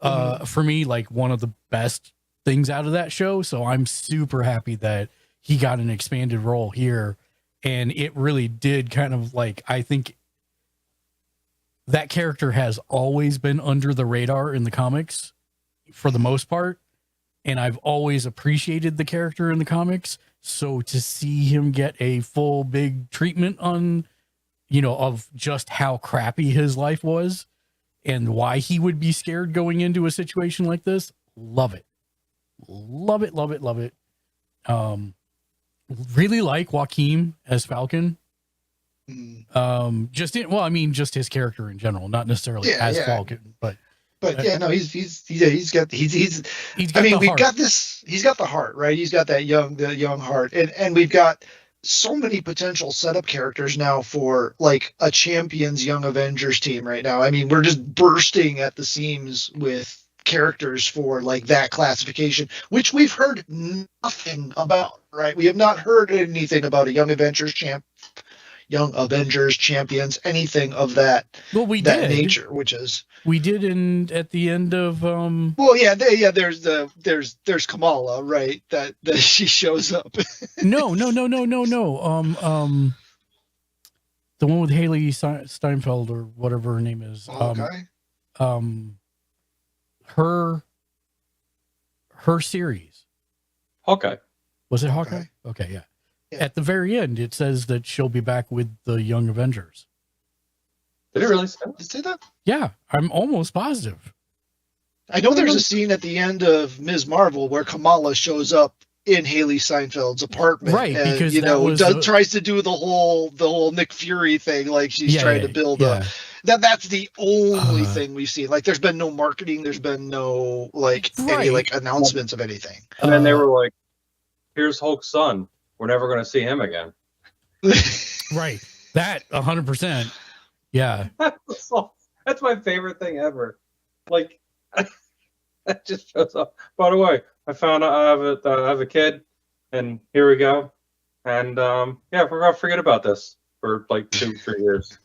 For me, like one of the best things out of that show. So I'm super happy that he got an expanded role here. And it really did kind of like, I think that character has always been under the radar in the comics for the most part. And I've always appreciated the character in the comics. So to see him get a full big treatment on, of just how crappy his life was and why he would be scared going into a situation like this. Love it. Love it. Love it. Love it. Really like Joaquin as Falcon. Just his character in general, not necessarily as Falcon, but no, he's got the heart, right? He's got that young heart, and we've got so many potential setup characters now for like a Champions Young Avengers team right now. I mean, we're just bursting at the seams with characters for like that classification, which we've heard nothing about, right? We have not heard anything about a Young Avengers Champions, anything of that. Well, we that did nature, which is we did at the end of there's Kamala, right? That she shows up. No. The one with Haley Steinfeld or whatever her name is. Her series. Hawkeye. Was it Hawkeye? Okay, yeah. At the very end, it says that she'll be back with the Young Avengers. Did it really say that? Yeah, I'm almost positive. I know there's a scene at the end of Ms. Marvel where Kamala shows up in Haley Steinfeld's apartment, right? And, because tries to do the whole Nick Fury thing, like she's trying to build that's the only thing we've seen. Like, there's been no marketing, there's been no any announcements of anything. And then they were like, "Here's Hulk's son. We're never going to see him again." Right. That 100%. Yeah. That's my favorite thing ever. Like, that just shows up. By the way, I found out I have a kid, and here we go. And we're going to forget about this for like 2-3 years.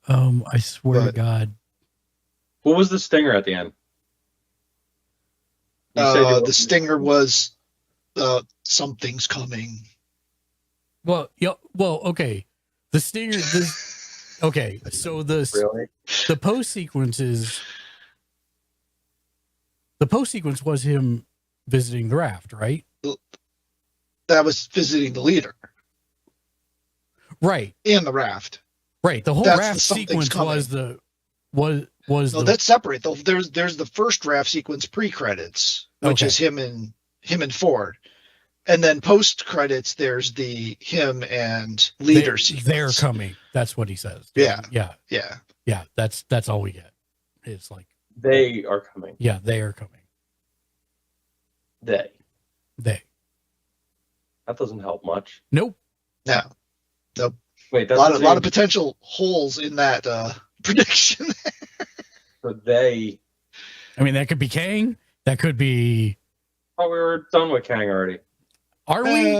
I swear to God. What was the stinger at the end? The stinger was something's coming. Well, okay. The stinger. Okay, so the post sequence is. The post sequence was him visiting the raft, right? That was visiting the leader, right? In the raft, right? The whole raft sequence was that's separate. There's the first raft sequence pre-credits, which is him and Ford. And then post credits, there's the him and leader sequence. They're coming. That's what he says. Yeah. That's all we get. It's like they are coming. Yeah, they are coming. They. That doesn't help much. Nope. No. Nope. Wait, a lot of potential holes in that prediction. So they. I mean, that could be Kang. That could be. Oh, we were done with Kang already. Are we?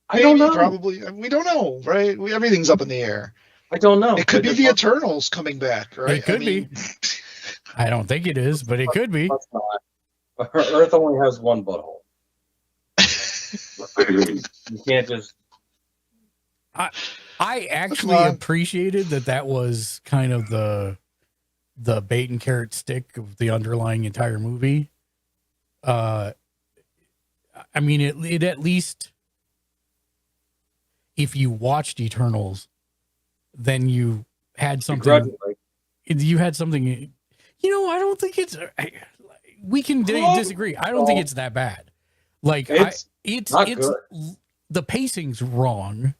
I don't know. Probably. We don't know, right? Everything's up in the air. I don't know. It could be the Eternals coming back, right? It could be. I don't think it is, but it could be. Earth only has one butthole. You can't just. I actually appreciated that was kind of the the bait and carrot stick of the underlying entire movie. I mean, it at least, if you watched Eternals, then you had something. You had something. You know, I don't think it's. We can disagree. I don't think it's that bad. Like it's good. The pacing's wrong,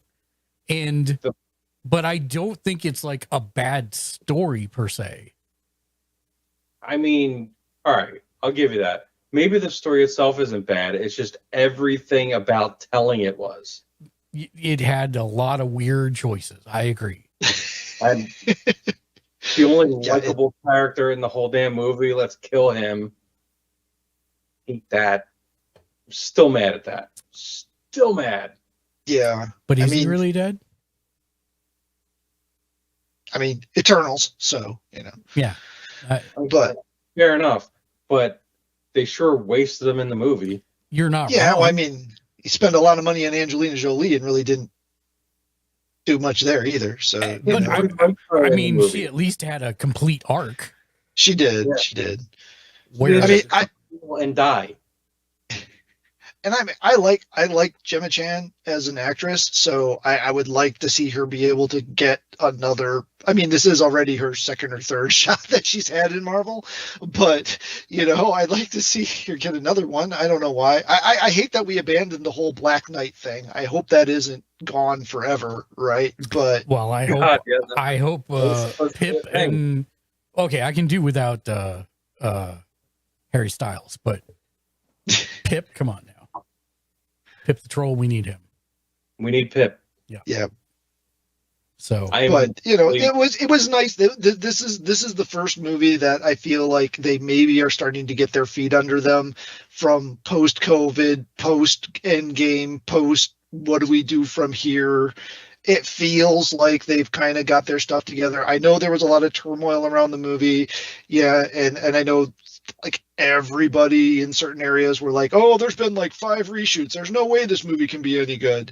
but I don't think it's like a bad story per se. I mean, all right, I'll give you that. Maybe the story itself isn't bad. It's just everything about telling it was. It had a lot of weird choices. I agree. And the only likable character in the whole damn movie, let's kill him. Hate that. I'm still mad at that. Still mad. Yeah. But is he really dead? I mean, Eternals, so, you know. Yeah. But fair enough. But they sure wasted him in the movie. You're not wrong. Well, I mean, he spent a lot of money on Angelina Jolie and really didn't do much there either. So, but I mean, she at least had a complete arc. She did. Yeah. She did. Where I mean, and die. And I like Gemma Chan as an actress, so I would like to see her be able to get another. I mean, this is already her second or third shot that she's had in Marvel, but you know, I'd like to see her get another one. I don't know why. I hate that we abandoned the whole Black Knight thing. I hope that isn't gone forever, right? But well, I hope Pip and okay, I can do without Harry Styles, but Pip, come on now. Pip the Troll, we need him. We need Pip. Yeah. So, but you know, it was nice. This is the first movie that I feel like they maybe are starting to get their feet under them from post COVID, post Endgame, post what do we do from here. It feels like they've kind of got their stuff together. I know there was a lot of turmoil around the movie, and I know. Like everybody in certain areas were like, "Oh, there's been like 5 reshoots. There's no way this movie can be any good."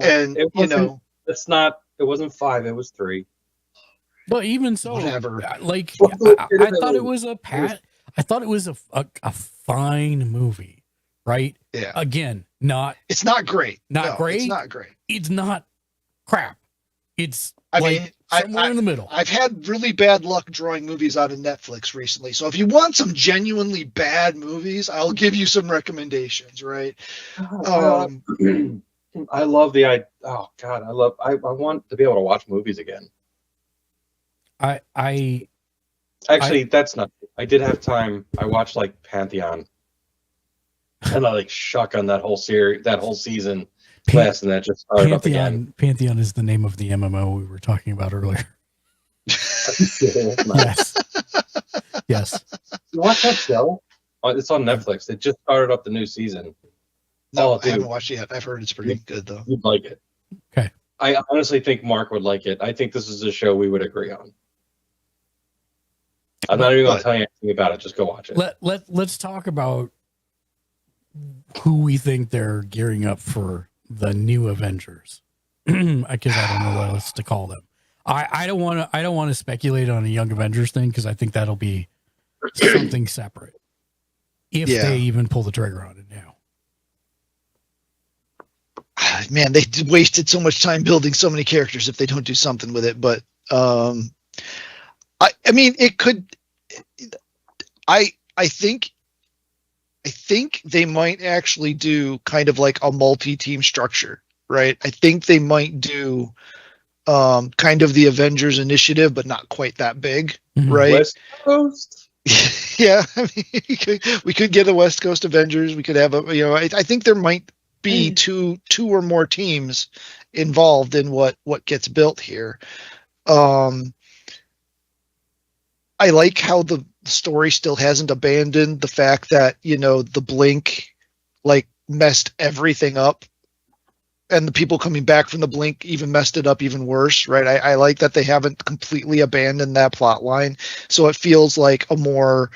And you know, it's not. It wasn't 5. It was 3. But even so, whatever. Like I thought it was I thought it was a fine movie, right? Yeah. Again, It's not great. Not great. It's not great. It's not crap. It's I mean, somewhere in the middle. I've had really bad luck drawing movies out of Netflix recently. So if you want some genuinely bad movies, I'll give you some recommendations, right? I love I want to be able to watch movies again. That's not. I did have time. I watched like Pantheon, and I like shuck on that whole series, that whole season. Last and that just started up again. Pantheon is the name of the MMO we were talking about earlier. Yes. Yes. You watch that show? It's on Netflix. It just started up the new season. No, I haven't watched it yet. I've heard it's pretty good though. You'd like it. Okay. I honestly think Mark would like it. I think this is a show we would agree on. I'm not even going to tell you anything about it. Just go watch it. Let's talk about who we think they're gearing up for the new Avengers, because I don't know what else to call them. I don't want to speculate on a Young Avengers thing because I think that'll be something separate if they even pull the trigger on it now. Man, they wasted so much time building so many characters if they don't do something with it. But I mean, it could. I think they might actually do kind of like a multi-team structure, right? I think they might do kind of the Avengers initiative, but not quite that big, right? West Coast. Yeah, I mean, we could get a West Coast Avengers. We could have I think there might be two or more teams involved in what gets built here. I like how the story still hasn't abandoned the fact that, the blink like messed everything up, and the people coming back from the blink even messed it up even worse, right? I like that they haven't completely abandoned that plot line. So it feels like a more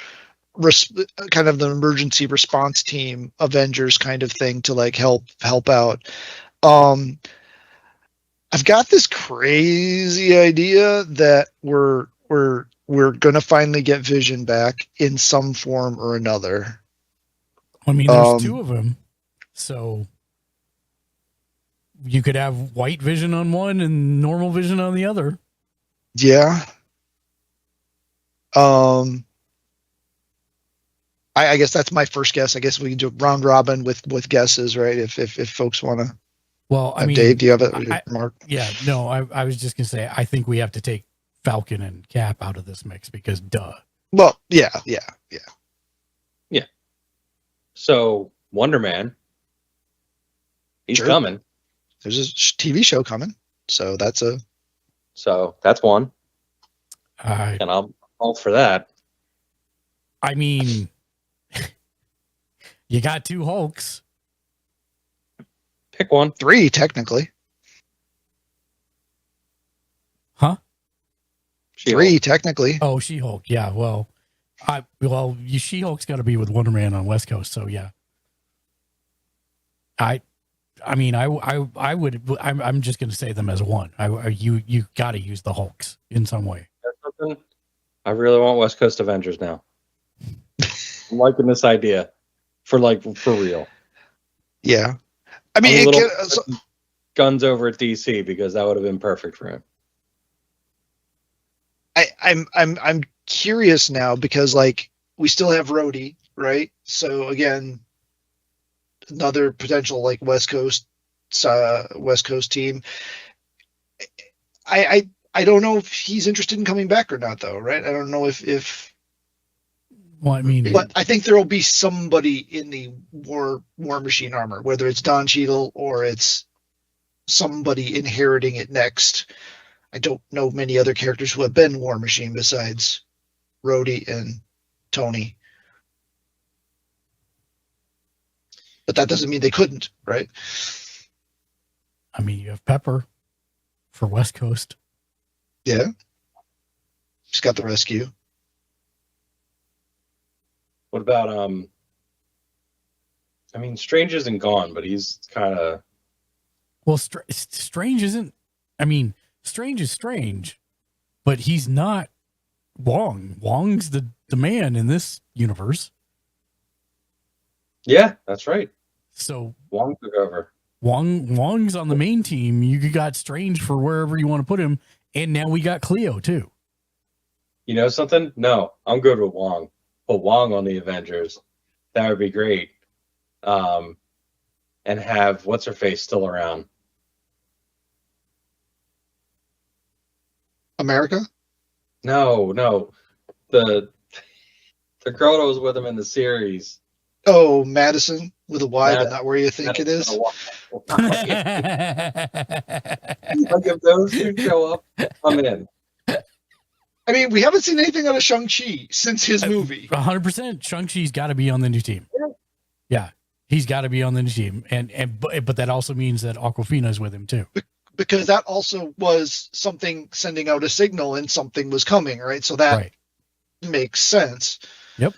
kind of the emergency response team Avengers kind of thing to like help out. I've got this crazy idea that we're we're going to finally get Vision back in some form or another. I mean, there's two of them, so you could have white Vision on one and normal Vision on the other. Yeah. I guess that's my first guess. I guess we can do round robin with guesses, right? If folks want to. Well, I mean, Dave, do you have a Mark? Yeah, no, I was just gonna say I think we have to take Falcon and Cap out of this mix because duh. Well, yeah. So Wonder Man, he's coming. There's a TV show coming, so that's one. And I'm all for that. I mean, you got two Hulks. Pick one. 3 technically. Huh? She-Hulk. 3 technically. Oh, She-Hulk. Yeah. Well, She-Hulk's got to be with Wonder Man on West Coast. So yeah. I mean, I'm just going to say them as one. You got to use the Hulks in some way. I really want West Coast Avengers now. I'm liking this idea for real. Yeah. I mean, guns over at DC because that would have been perfect for him. I'm curious now because we still have Rhodey, right? So again, another potential West Coast team. I don't know if he's interested in coming back or not, though, right? I don't know if. Well, I mean, but I think there will be somebody in the War Machine armor, whether it's Don Cheadle or it's somebody inheriting it next. I don't know many other characters who have been War Machine besides Rhodey and Tony. But that doesn't mean they couldn't, right? I mean, you have Pepper for West Coast. Yeah. She's got the rescue. What about I mean, Strange isn't gone, but he's kind of. Well, Strange isn't. I mean, Strange is Strange, but he's not Wong. Wong's the man in this universe. Yeah, that's right. So Wong took over. Wong's on the main team. You got Strange for wherever you want to put him, and now we got Cleo too. You know something? No, I'm good with Wong. Put Wong on the Avengers. That would be great. And have what's her face still around? America? No. The girl that was with him in the series. Oh, Madison with a Y, but not where you think it is. If those two show up, I'm in. I mean, we haven't seen anything out of Shang-Chi since his movie. 100%. Shang-Chi's got to be on the new team. Yeah, he's got to be on the new team, but that also means that Awkwafina is with him too. Because that also was something sending out a signal and something was coming, right? So that makes sense. Yep.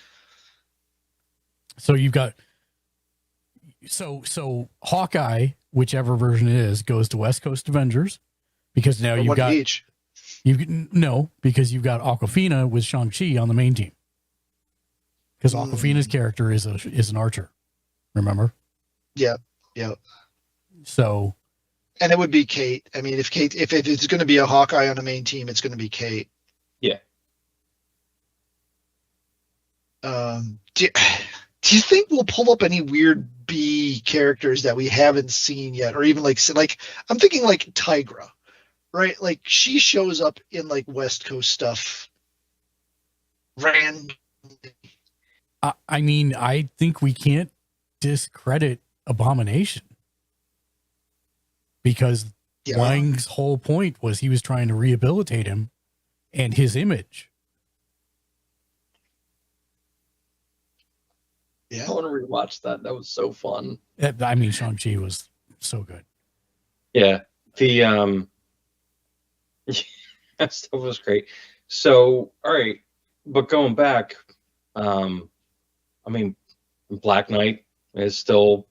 So you've got so Hawkeye, whichever version it is, goes to West Coast Avengers because now you've got each. Because you've got Awkwafina with Shang-Chi on the main team. Because Awkwafina's character is an archer. Remember? Yeah. So, and it would be Kate. I mean, if it's going to be a Hawkeye on the main team, it's going to be Kate. Yeah. Do you think we'll pull up any weird B characters that we haven't seen yet, or even like I'm thinking like Tigra, right? Like she shows up in West Coast stuff. I mean, I think we can't discredit Abomination because Wang's whole point was he was trying to rehabilitate him and his image. Yeah. I want to rewatch that. That was so fun. I mean, Shang-Chi was so good. Yeah. The that stuff was great. So, all right, but going back, I mean, Black Knight is still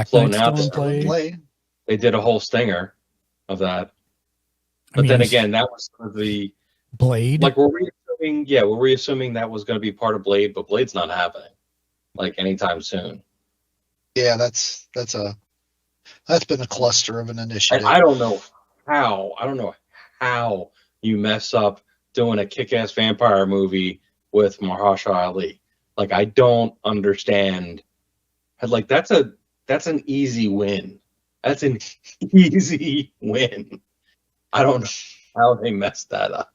floating out still in play. They did a whole stinger of that. But then again, that was the Blade. were we assuming that was going to be part of Blade, but Blade's not happening like anytime soon. Yeah, that's been a cluster of an initiative. And I don't know how you mess up doing a kick-ass vampire movie with Mahershala Ali. Like, I don't understand. Like, that's an easy win. That's an easy win. I don't know how they messed that up.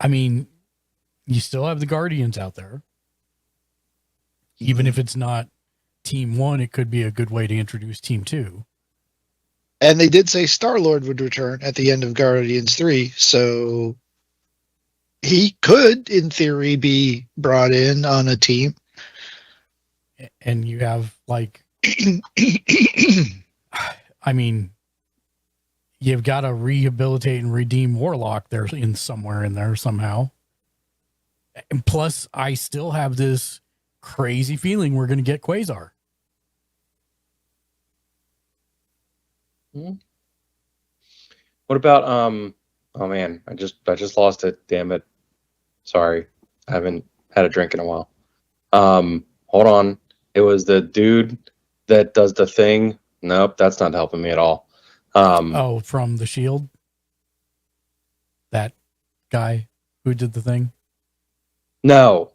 I mean, you still have the Guardians out there. Even if it's not Team 1, it could be a good way to introduce Team 2. And they did say Star-Lord would return at the end of Guardians 3, so he could, in theory, be brought in on a team. And you have, like... I mean, you've got to rehabilitate and redeem Warlock there in somewhere in there somehow. And plus, I still have this crazy feeling we're going to get Quasar. What about oh man, I just lost it, damn it. Sorry. I haven't had a drink in a while. Hold on. It was the dude that does the thing. Nope, that's not helping me at all. From the Shield? That guy who did the thing? No.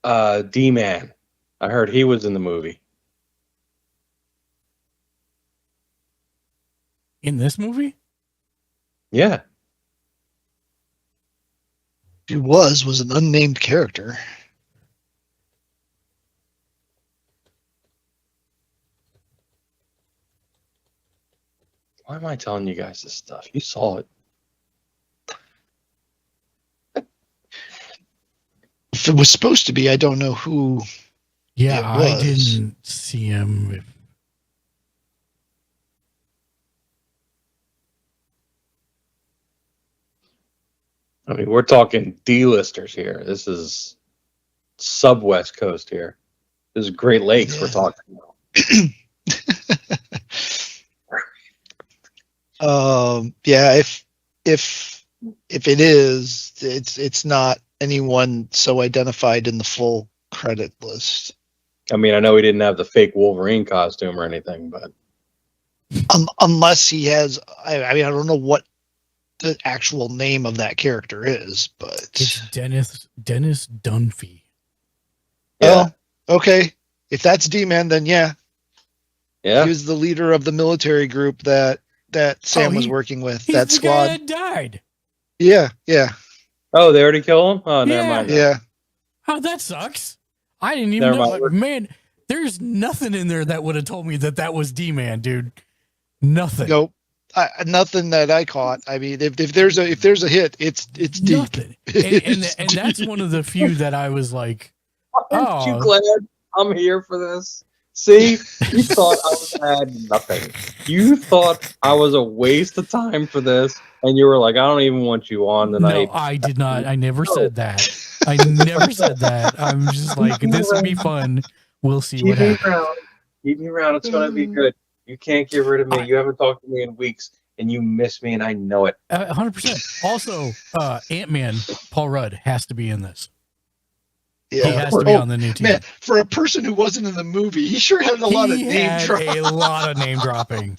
D-Man. I heard he was in the movie. In this movie? Yeah. He was an unnamed character. Why am I telling you guys this stuff? You saw it. If it was supposed to be, I don't know who. Yeah, I didn't see him. I mean, we're talking D-listers here. This is sub-West Coast here. This is Great Lakes we're talking about. Yeah, if it is, it's not anyone so identified in the full credit list. I mean, I know he didn't have the fake Wolverine costume or anything, but unless he has, I mean, I don't know what the actual name of that character is, but it's Dennis Dunphy. yeah. Oh, okay. If that's D-Man, then yeah. Yeah. He was the leader of the military group that Sam was working with. That the squad guy that died. Yeah. Oh, they already killed him? Oh, never mind. Yeah. Oh, that sucks. I didn't even know. Man, there's nothing in there that would have told me that was D-Man, dude. Nothing. Nope. Nothing that I caught. I mean, if there's a hit, it's deep. Nothing. And that's one of the few that I was like, Aren't you glad I'm here for this? See, you thought I had nothing. You thought I was a waste of time for this, and you were like, I don't even want you on tonight. No, I did not. I never said that. I never said that. I'm just like, this would be fun. We'll see what happens. Keep me around. It's going to be good. You can't get rid of me. You haven't talked to me in weeks, and you miss me, and I know it. 100%. Also, Ant-Man, Paul Rudd, has to be in this. Yeah, he has to be on the new team. Man, for a person who wasn't in the movie, he sure had a lot of name dropping. A lot of name dropping.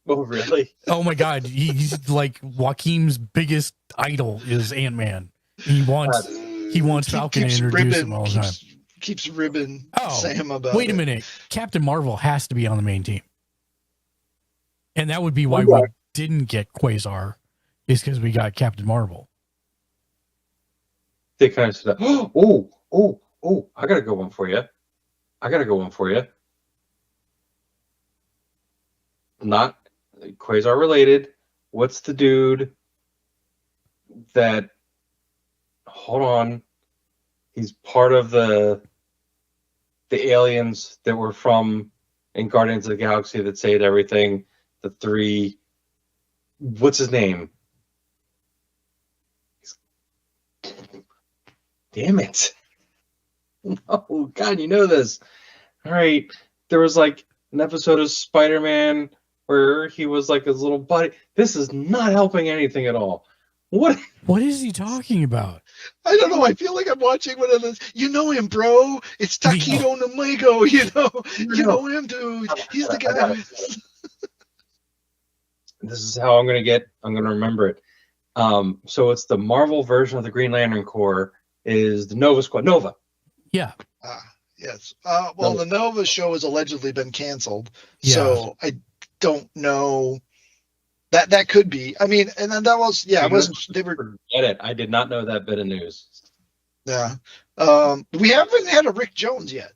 Oh, really? Oh, my God. He's like Joaquin's biggest idol is Ant-Man. He wants Falcon to introduce him all the time. Keeps ribbing Sam about wait a minute. Captain Marvel has to be on the main team. And that would be why we didn't get Quasar, is because we got Captain Marvel. They kind of said, oh, I got to go one for you. Not Quasar related. What's the dude that, hold on, he's part of the aliens that were from in Guardians of the Galaxy that saved everything. The three, what's his name? Damn it. Oh, God, you know this. All right. There was like an episode of Spider-Man where he was like his little buddy. This is not helping anything at all. What is he talking about? I don't know. I feel like I'm watching one of those. You know him, bro. It's Taquito Namago. You know him, dude. He's the guy. This is how I'm gonna remember it. So it's the Marvel version of the Green Lantern Corps is the Nova Squad. Nova. Yeah. Yes. Well, the Nova show has allegedly been canceled, Yeah. so I don't know. That could be. I mean, and then that was it wasn't. They were. Forget it. I did not know that bit of news. Yeah. We haven't had a Rick Jones yet.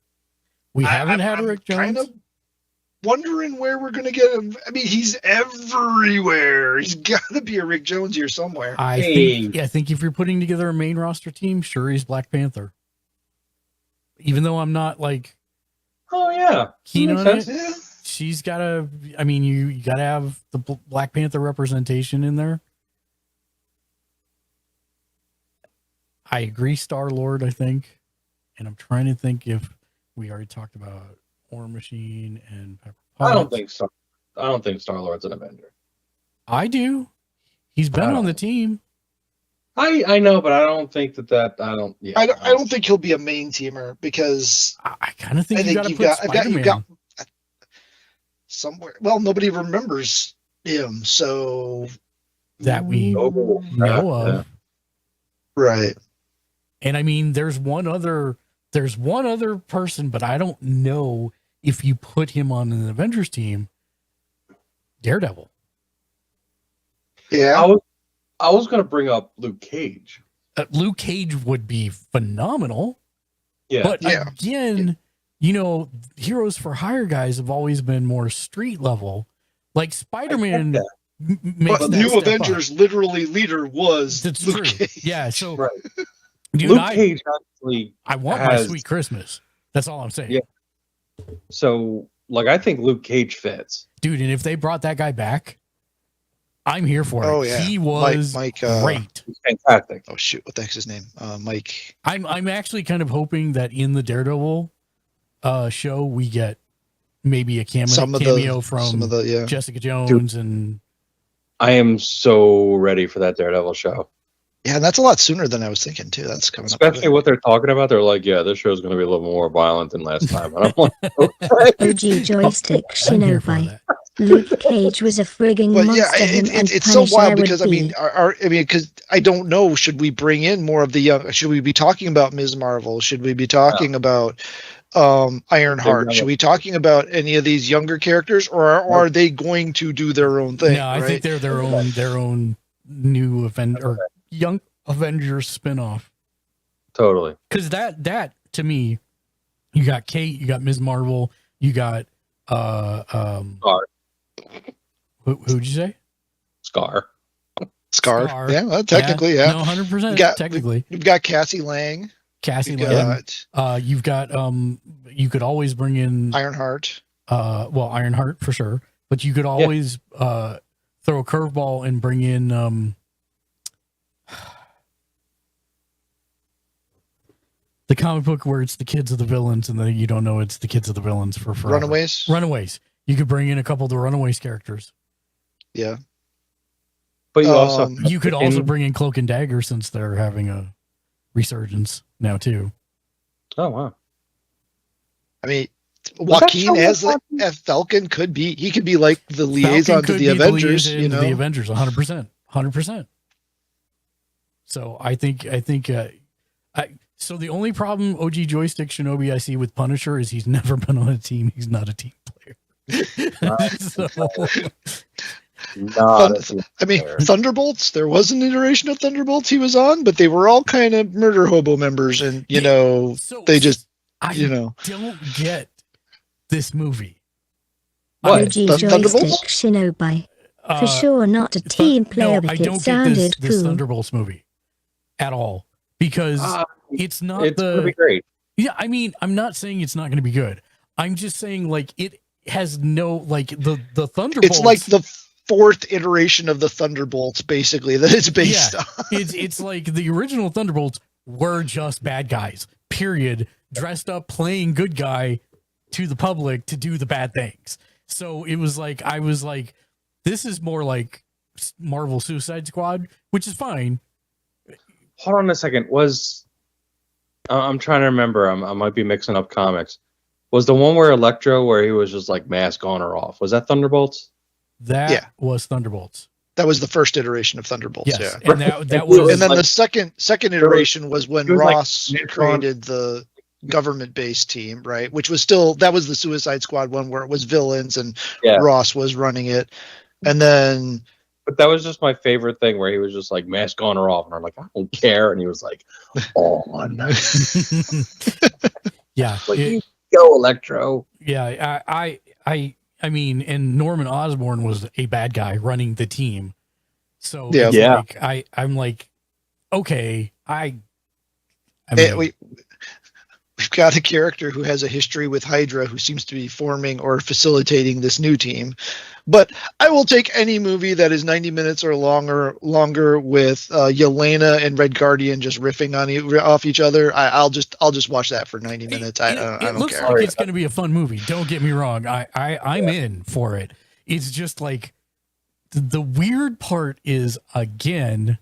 We haven't had a I'm Rick Jones. Kind of wondering where we're gonna get him. I mean, he's everywhere. He's got to be a Rick Jones here somewhere. I think if you're putting together a main roster team, sure, he's Black Panther. Even though I'm not like, oh yeah, keen on it. Yeah. She's got to. I mean, you got to have the Black Panther representation in there. I agree, Star-Lord. I think, and I'm trying to think if we already talked about War Machine and Pepper Potts. I don't think Star-Lord's an Avenger. I do. He's been on the team. I know, but I don't think that I don't. Yeah, I don't think he'll be a main teamer because I kind of think you got to put Spider-Man somewhere. Well, nobody remembers him, so that we know of. Yeah. Right. And I mean, there's one other person, but I don't know if you put him on an Avengers team. Daredevil. Yeah. I was going to bring up Luke Cage. Luke Cage would be phenomenal. Yeah. But again, Heroes for Hire guys have always been more street level. Like Spider-Man makes but that New step Avengers up. literally leader was That's Luke true. Cage. Yeah. So, Right. dude, Luke Cage actually I want my sweet Christmas. That's all I'm saying. Yeah. So, like, I think Luke Cage fits. Dude, and if they brought that guy back, I'm here for it. Oh, yeah. He was Mike, great. He's fantastic. Oh shoot, what the heck's his name? Mike. I'm actually kind of hoping that in the Daredevil show we get maybe a cameo from Jessica Jones. And I am so ready for that Daredevil show. Yeah, and that's a lot sooner than I was thinking too. That's coming up. Especially what they're talking about. They're like, yeah, this show's going to be a little more violent than last time. And I'm like, okay. OG joystick I'm here for Shinobi. that. Luke Cage was a frigging But monster. yeah, him and it's so Punisher wild would because I be. mean, because I don't know. Should we bring in more of the young? Should we be talking about Ms. Marvel? Should we be talking about Ironheart? Should we be talking about any of these younger characters, or are they going to do their own thing? No, I think they're their own new young Avengers spinoff. Totally. Because that to me, you got Kate, you got Ms. Marvel, you got Scar. Who'd you say? Scar. Yeah, well, technically, yeah. No, 100%. Technically, we've got Cassie Lang. You've got you could always bring in Ironheart. Ironheart for sure, but you could always throw a curveball and bring in the comic book where it's the kids of the villains, and then you don't know it's the kids of the villains for forever. Runaways. You could bring in a couple of the Runaways characters. Yeah. But you could also bring in Cloak and Dagger since they're having a resurgence now too. Oh wow! I mean, Joaquin as Falcon could be like the liaison to the Avengers. The Avengers, 100%. So I think. So the only problem OG joystick Shinobi I see with Punisher is he's never been on a team. He's not a team player. Thunderbolts. There was an iteration of Thunderbolts he was on, but they were all kind of murder hobo members, and they just don't get this movie. OG joystick Shinobi. For sure, not a team player, but it sounded cool. This Thunderbolts movie at all because it's not. It's going to be great. Yeah, I mean, I'm not saying it's not going to be good. I'm just saying it has no the Thunderbolts. It's like the fourth iteration of the Thunderbolts, basically, that it's based on. It's like the original Thunderbolts were just bad guys, period, dressed up playing good guy to the public to do the bad things. So it was like, I was like, this is more like Marvel Suicide Squad, which is fine. Hold on a second. I'm trying to remember. I might be mixing up comics. Was the one where Electro, where he was just like mask on or off? Was that Thunderbolts? That was Thunderbolts. That was the first iteration of Thunderbolts. Yes, Yeah, and that was, and then like, the second iteration was when Ross like, created the government-based team, right? Which was still, that was the Suicide Squad one where it was villains and Ross was running it, and then. But that was just my favorite thing, where he was just like mask on or off, and I'm like, I don't care, and he was like, on. Yeah, like, you go Electro. Yeah, I mean, and Norman Osborn was a bad guy running the team, so like, I'm like, okay, I mean, we've got a character who has a history with Hydra who seems to be forming or facilitating this new team. But I will take any movie that is 90 minutes or longer with Yelena and Red Guardian just riffing off each other. I'll just watch that for 90 minutes. I don't care. It looks like it's going to be a fun movie. Don't get me wrong. I'm in for it. It's just like the weird part is, again,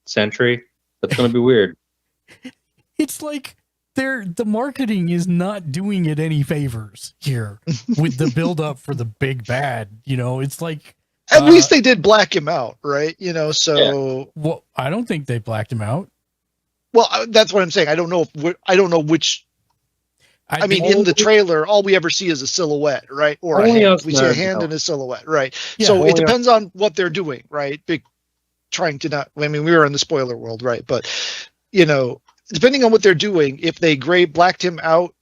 Sentry. That's going to be weird. It's like the marketing is not doing it any favors here with the build up for the big bad. You know, it's like at least they did black him out, right? You know, so well, I don't think they blacked him out. Well, that's what I'm saying. I don't know which. I mean, in the trailer, all we ever see is a silhouette, right? Or a hand. We see a hand and a silhouette, right? Yeah, so it depends on what they're doing, right? Trying to not. I mean, we were in the spoiler world, right? But you know, depending on what they're doing, if they blacked him out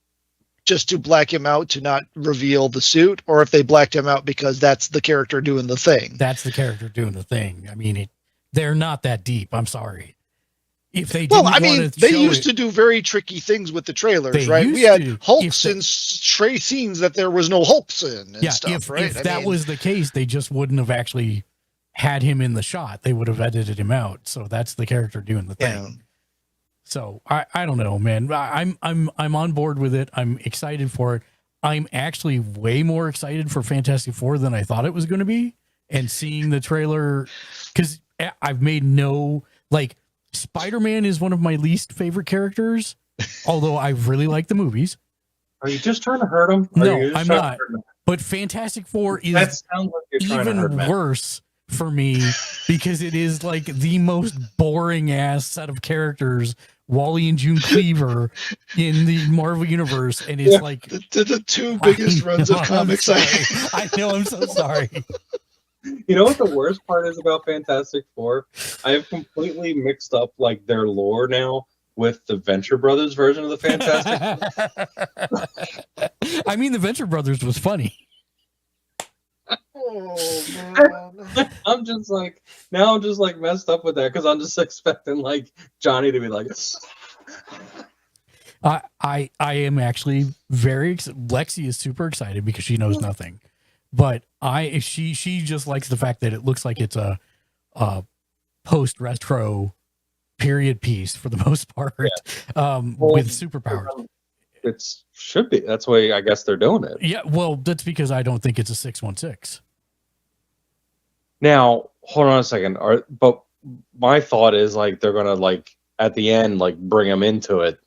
just to black him out to not reveal the suit, or if they blacked him out because that's the character doing the thing. That's the character doing the thing. I mean, they're not that deep. I'm sorry. If they they used to do very tricky things with the trailers, right? We had Hulks in stray scenes that there was no Hulks in and stuff, right? If that was the case, they just wouldn't have actually had him in the shot. They would have edited him out. So that's the character doing the thing. Yeah. So I don't know, man. I'm on board with it. I'm excited for it. I'm actually way more excited for Fantastic Four than I thought it was going to be. And seeing the trailer, because I've made Spider-Man is one of my least favorite characters, although I really like the movies. Are you just trying to hurt him? No, I'm not. But Fantastic Four is even worse for me because it is like the most boring ass set of characters, Wally and June Cleaver, in the Marvel universe, and it's like the two biggest runs of comics. I know, I'm so sorry. You know what the worst part is about Fantastic Four? I have completely mixed up like their lore now with the Venture Brothers version of the Fantastic. I mean, the Venture Brothers was funny. Oh, man. I'm just like messed up with that because I'm just expecting like Johnny to be like. I am actually very Lexi is super excited because she knows nothing. But she just likes the fact that it looks like it's a post-retro period piece for the most part, with superpowers. It should be. That's why I guess they're doing it. Yeah, well, that's because I don't think it's a 616. Now, hold on a second. But my thought is like they're gonna like at the end like bring them into it.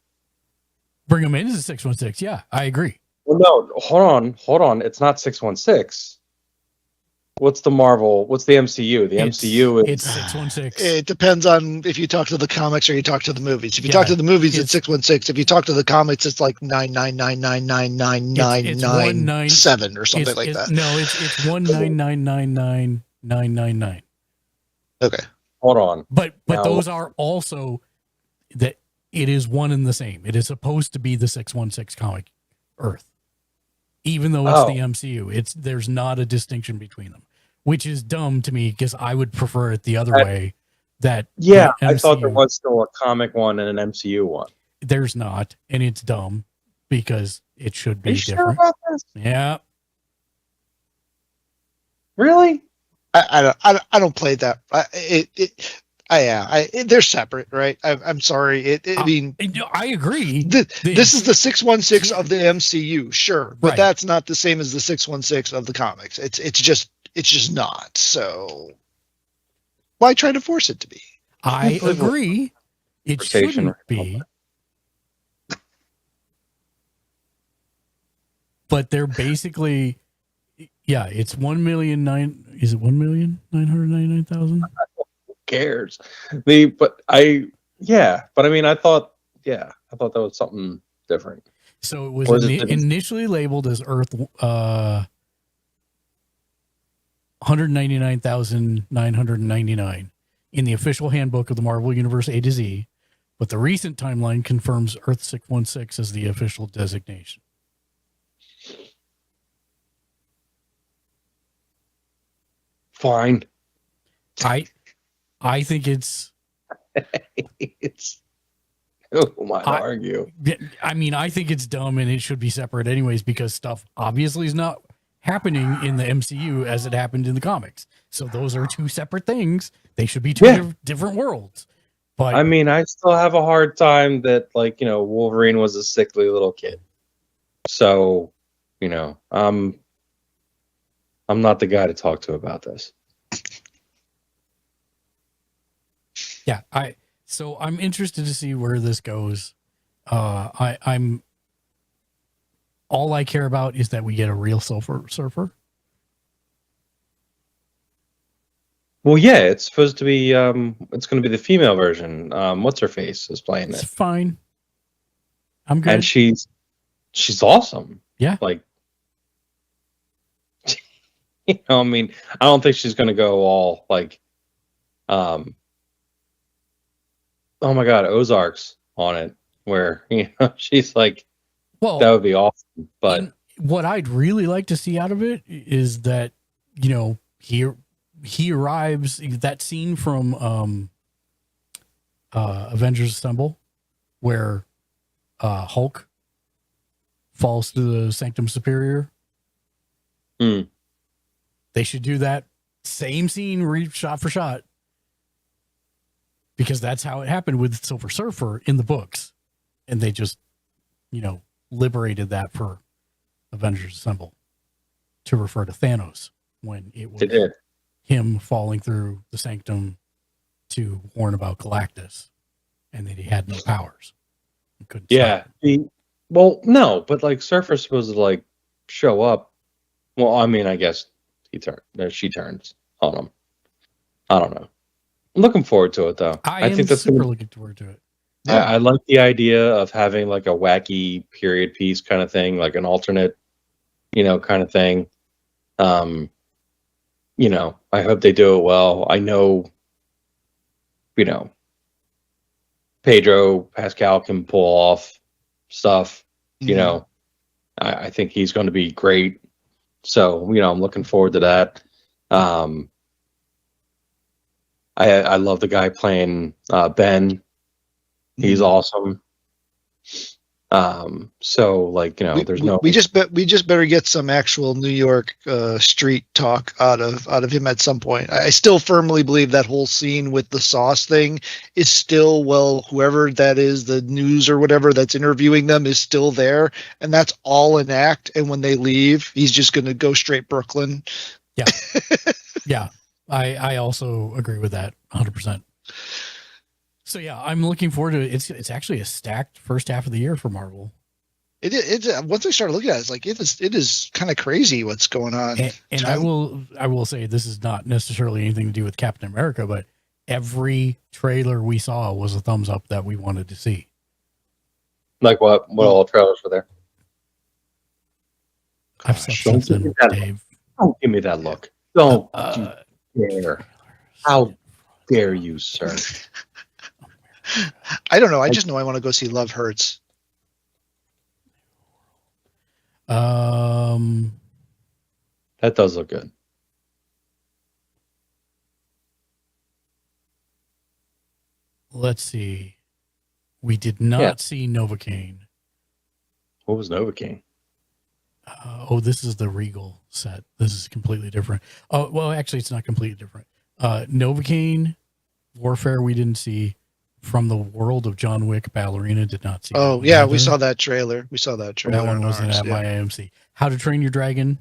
Bring them in as a 616. Yeah, I agree. Well, no, hold on. It's not 616. What's the Marvel? What's the MCU? The MCU is... It's 616. It depends on if you talk to the comics or you talk to the movies. If you talk to the movies, it's 616. If you talk to the comics, it's like 999999997 or something like that. No, it's 199999999. Okay. Hold on. But those are also that it is one and the same. It is supposed to be the 616 comic Earth. Even though it's the MCU, there's not a distinction between them, which is dumb to me because I would prefer it the other way. I thought there was still a comic one and an MCU one. There's not, and it's dumb because it should be different. Sure about this? Yeah. Really? I don't play that. They're separate, right? I'm sorry. I mean, I agree. This is the 616 of the MCU, sure, but Right. that's not the same as the 616 of the comics. It's just not. So why try to force it to be? I agree. It shouldn't be. But they're basically, yeah, it's 1,000,009. Is it 1,999,000? Who cares? But I mean, I thought that was something different. So it was initially labeled as Earth 199,999 in the official handbook of the Marvel Universe A to Z, but the recent timeline confirms Earth 616 as the official designation. Fine. I think it's who might argue? I mean, I think it's dumb and it should be separate anyways, because stuff obviously is not happening in the MCU as it happened in the comics. So those are two separate things. They should be two different worlds. But I mean, I still have a hard time that, like, you know, Wolverine was a sickly little kid. So, you know, I'm not the guy to talk to about this. Yeah, so I'm interested to see where this goes. I'm all I care about is that we get a real surfer. Well, yeah, it's supposed to be it's going to be the female version. What's her face is playing It's it. fine. I'm good. And she's awesome. Yeah. Like, you know, I mean, I don't think she's going to go all like oh my God, Ozarks on it, where, you know, she's like, well, that would be awesome. But what I'd really like to see out of it is that, you know, he arrives, that scene from Avengers Assemble where Hulk falls to the Sanctum Superior. They should do that same scene shot for shot, because that's how it happened with Silver Surfer in the books. And they just, you know, liberated that for Avengers Assemble to refer to Thanos when it was him falling through the Sanctum to warn about Galactus and that he had no powers. He couldn't stop him. Well, no, but like Surfer's supposed to like show up. Well, I mean, I guess she turns on him. I don't know. I'm looking forward to it, though. I think that's super looking forward to it. I like the idea of having like a wacky period piece kind of thing, like an alternate, you know, kind of thing. You know, I hope they do it well. I know, you know, Pedro Pascal can pull off stuff. You know, I think he's going to be great. So, you know, I'm looking forward to that. I love the guy playing Ben. He's awesome. So, like, you know, we just better get some actual New York street talk out of him at some point. I still firmly believe that whole scene with the sauce thing is still, well, whoever that is, the news or whatever that's interviewing them is still there, and that's all an act. And when they leave, he's just going to go straight Brooklyn. Yeah, yeah. I also agree with that 100%. So yeah, I'm looking forward to it. It's actually a stacked first half of the year for Marvel. It's once I started looking at it, it's like it is kind of crazy what's going on. And I will say this is not necessarily anything to do with Captain America, but every trailer we saw was a thumbs up that we wanted to see. Like what? What all trailers were there? I've said something, Dave. Don't give me that look. Don't dare. How dare you, sir? I don't know. I just know I want to go see Love Hurts. That does look good. Let's see. We did not see Novocaine. What was Novocaine? This is the Regal set. This is completely different. Oh, well, actually, it's not completely different. Novocaine Warfare we didn't see. From the World of John Wick, Ballerina did not see. Oh yeah, we saw that trailer. That one wasn't at my AMC. How to Train Your Dragon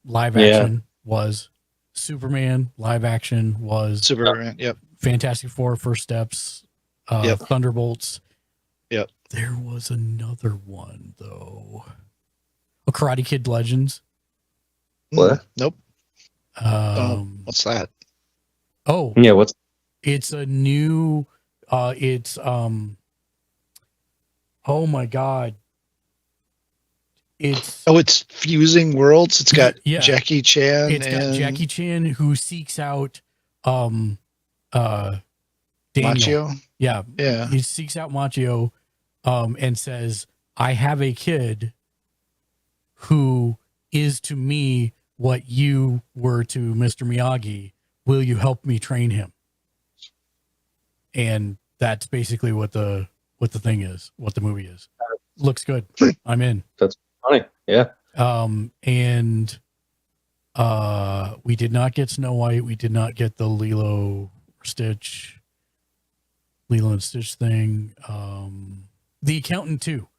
live Yeah. action was. Superman live action was. Superman. Yep. Fantastic Four First Steps. Yep. Thunderbolts. Yep. There was another one though. A Karate Kid Legends. What? Nope. What's that? Oh Yeah, what's it's a new. It's oh my god. It's fusing worlds. It's got Yeah. Jackie Chan. It's got Jackie Chan who seeks out Daniel. Machio. Yeah. Yeah. He seeks out Machio and says, I have a kid who is to me what you were to Mr. Miyagi. Will you help me train him? And that's basically what the thing is, what the movie is. Looks good. I'm in. That's funny. Yeah. And we did not get Snow White. We did not get the Lilo and Stitch thing. The Accountant too.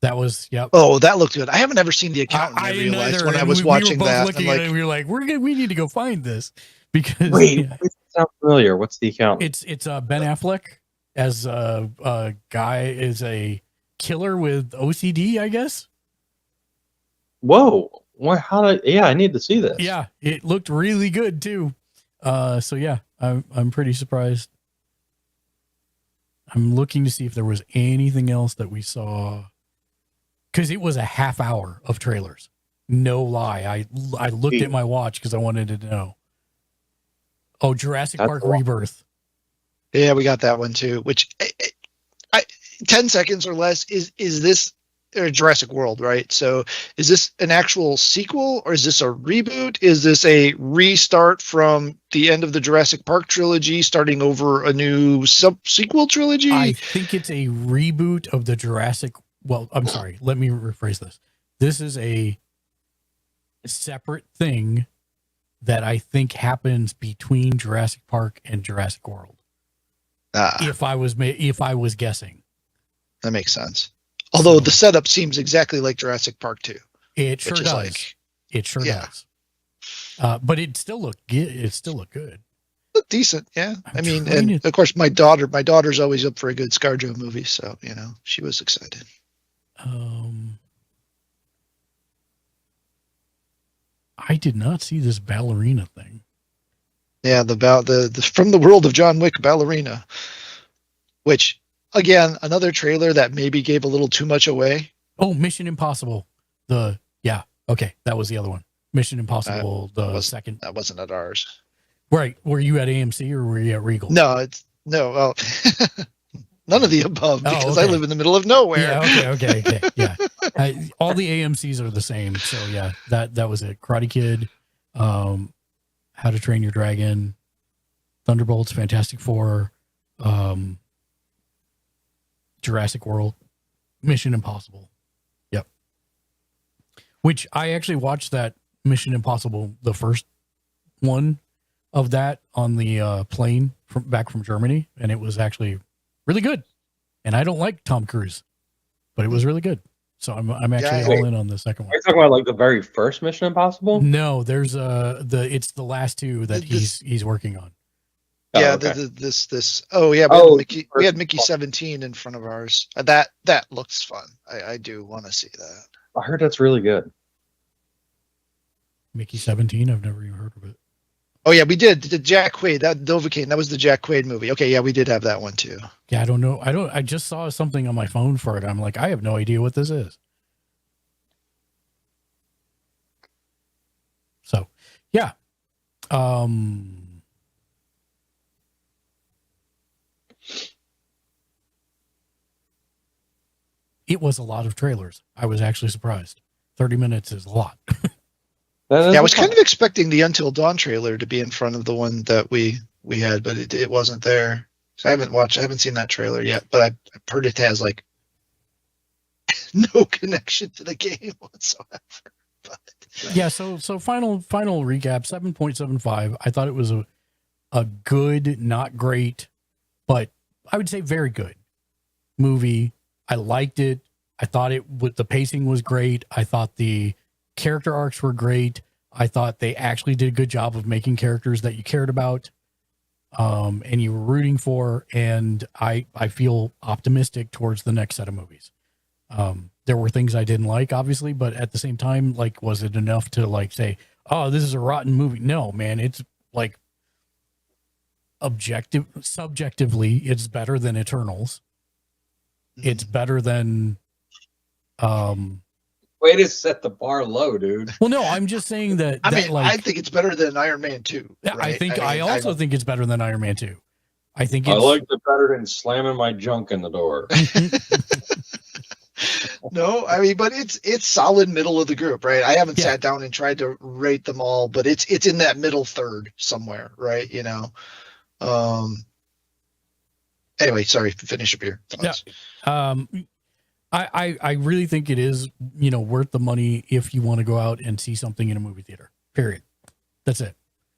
That was, yep. Oh, that looked good. I haven't ever seen The Accountant. I realized either, when I and was watching we were both that. looking I'm at it, and we were like, we need to go find this because Wait, yeah. it sounds familiar. What's the account? It's Ben Affleck as a guy is a killer with OCD, I guess. Whoa. Yeah, I need to see this. Yeah, it looked really good too. So yeah, I'm pretty surprised. I'm looking to see if there was anything else that we saw, because it was a half hour of trailers. No lie, I looked at my watch because I wanted to know. Oh, Jurassic Park Rebirth. Yeah, we got that one too. Which, 10 seconds or less is this Jurassic World, right? So is this an actual sequel or is this a reboot? Is this a restart from the end of the Jurassic Park trilogy, starting over a new sequel trilogy? I think it's a reboot of the Jurassic. Well, I'm sorry. Let me rephrase this. This is a separate thing that I think happens between Jurassic Park and Jurassic World. If I was guessing, that makes sense. Although the setup seems exactly like Jurassic Park 2. It sure does. It sure does. But it still looked good. Looked decent, yeah. I mean, and of course, my daughter's always up for a good ScarJo movie, so she was excited. I did not see this ballerina thing. Yeah, the From the World of John Wick Ballerina, which again, another trailer that maybe gave a little too much away. Oh, Mission Impossible. Okay, that was the other one. Mission Impossible, second. That wasn't at ours. Right. Were you at AMC or were you at Regal? No, well, none of the above because I live in the middle of nowhere. Yeah, okay. Yeah. All the AMCs are the same. So yeah, that was it. Karate Kid, How to Train Your Dragon, Thunderbolts, Fantastic Four, Jurassic World, Mission Impossible. Yep. Which I actually watched that Mission Impossible, the first one of that on the plane back from Germany, and it was actually really good. And I don't like Tom Cruise, but it was really good. So I'm actually all in on the second one. Are you talking about like the very first Mission Impossible? No, there's it's the last two that he's working on. Yeah, we had Mickey 17 in front of ours. That looks fun. I do want to see that. I heard that's really good. Mickey 17, I've never even heard of it. Oh yeah, we did. The Jack Quaid, that Novocaine, that was the Jack Quaid movie. Okay, yeah, we did have that one too. Yeah, I don't know. I just saw something on my phone for it. I'm like, I have no idea what this is. So, yeah. It was a lot of trailers. I was actually surprised. 30 minutes is a lot. Yeah, I was kind of expecting the Until Dawn trailer to be in front of the one that we had, but it wasn't there. So I haven't seen that trailer yet, but I've heard it has like no connection to the game whatsoever. But yeah, so final recap, 7.75. I thought it was a good, not great, but I would say very good movie. I liked it. I thought the pacing was great. I thought the character arcs were great. I thought they actually did a good job of making characters that you cared about, and you were rooting for. And I feel optimistic towards the next set of movies. There were things I didn't like, obviously, but at the same time, like, was it enough to like say, oh, this is a rotten movie? No, man, it's like subjectively, it's better than Eternals. It's better than, way to set the bar low, dude. well, no, I'm just saying that. I think it's better than Iron Man 2. Right? I also think it's better than Iron Man 2. I think I like it better than slamming my junk in the door. No, I mean, but it's solid middle of the group, right? I haven't sat down and tried to rate them all, but it's in that middle third somewhere, right? You know. Anyway, sorry, finish up your thoughts. Yeah. I really think it is, worth the money if you want to go out and see something in a movie theater. Period. That's it.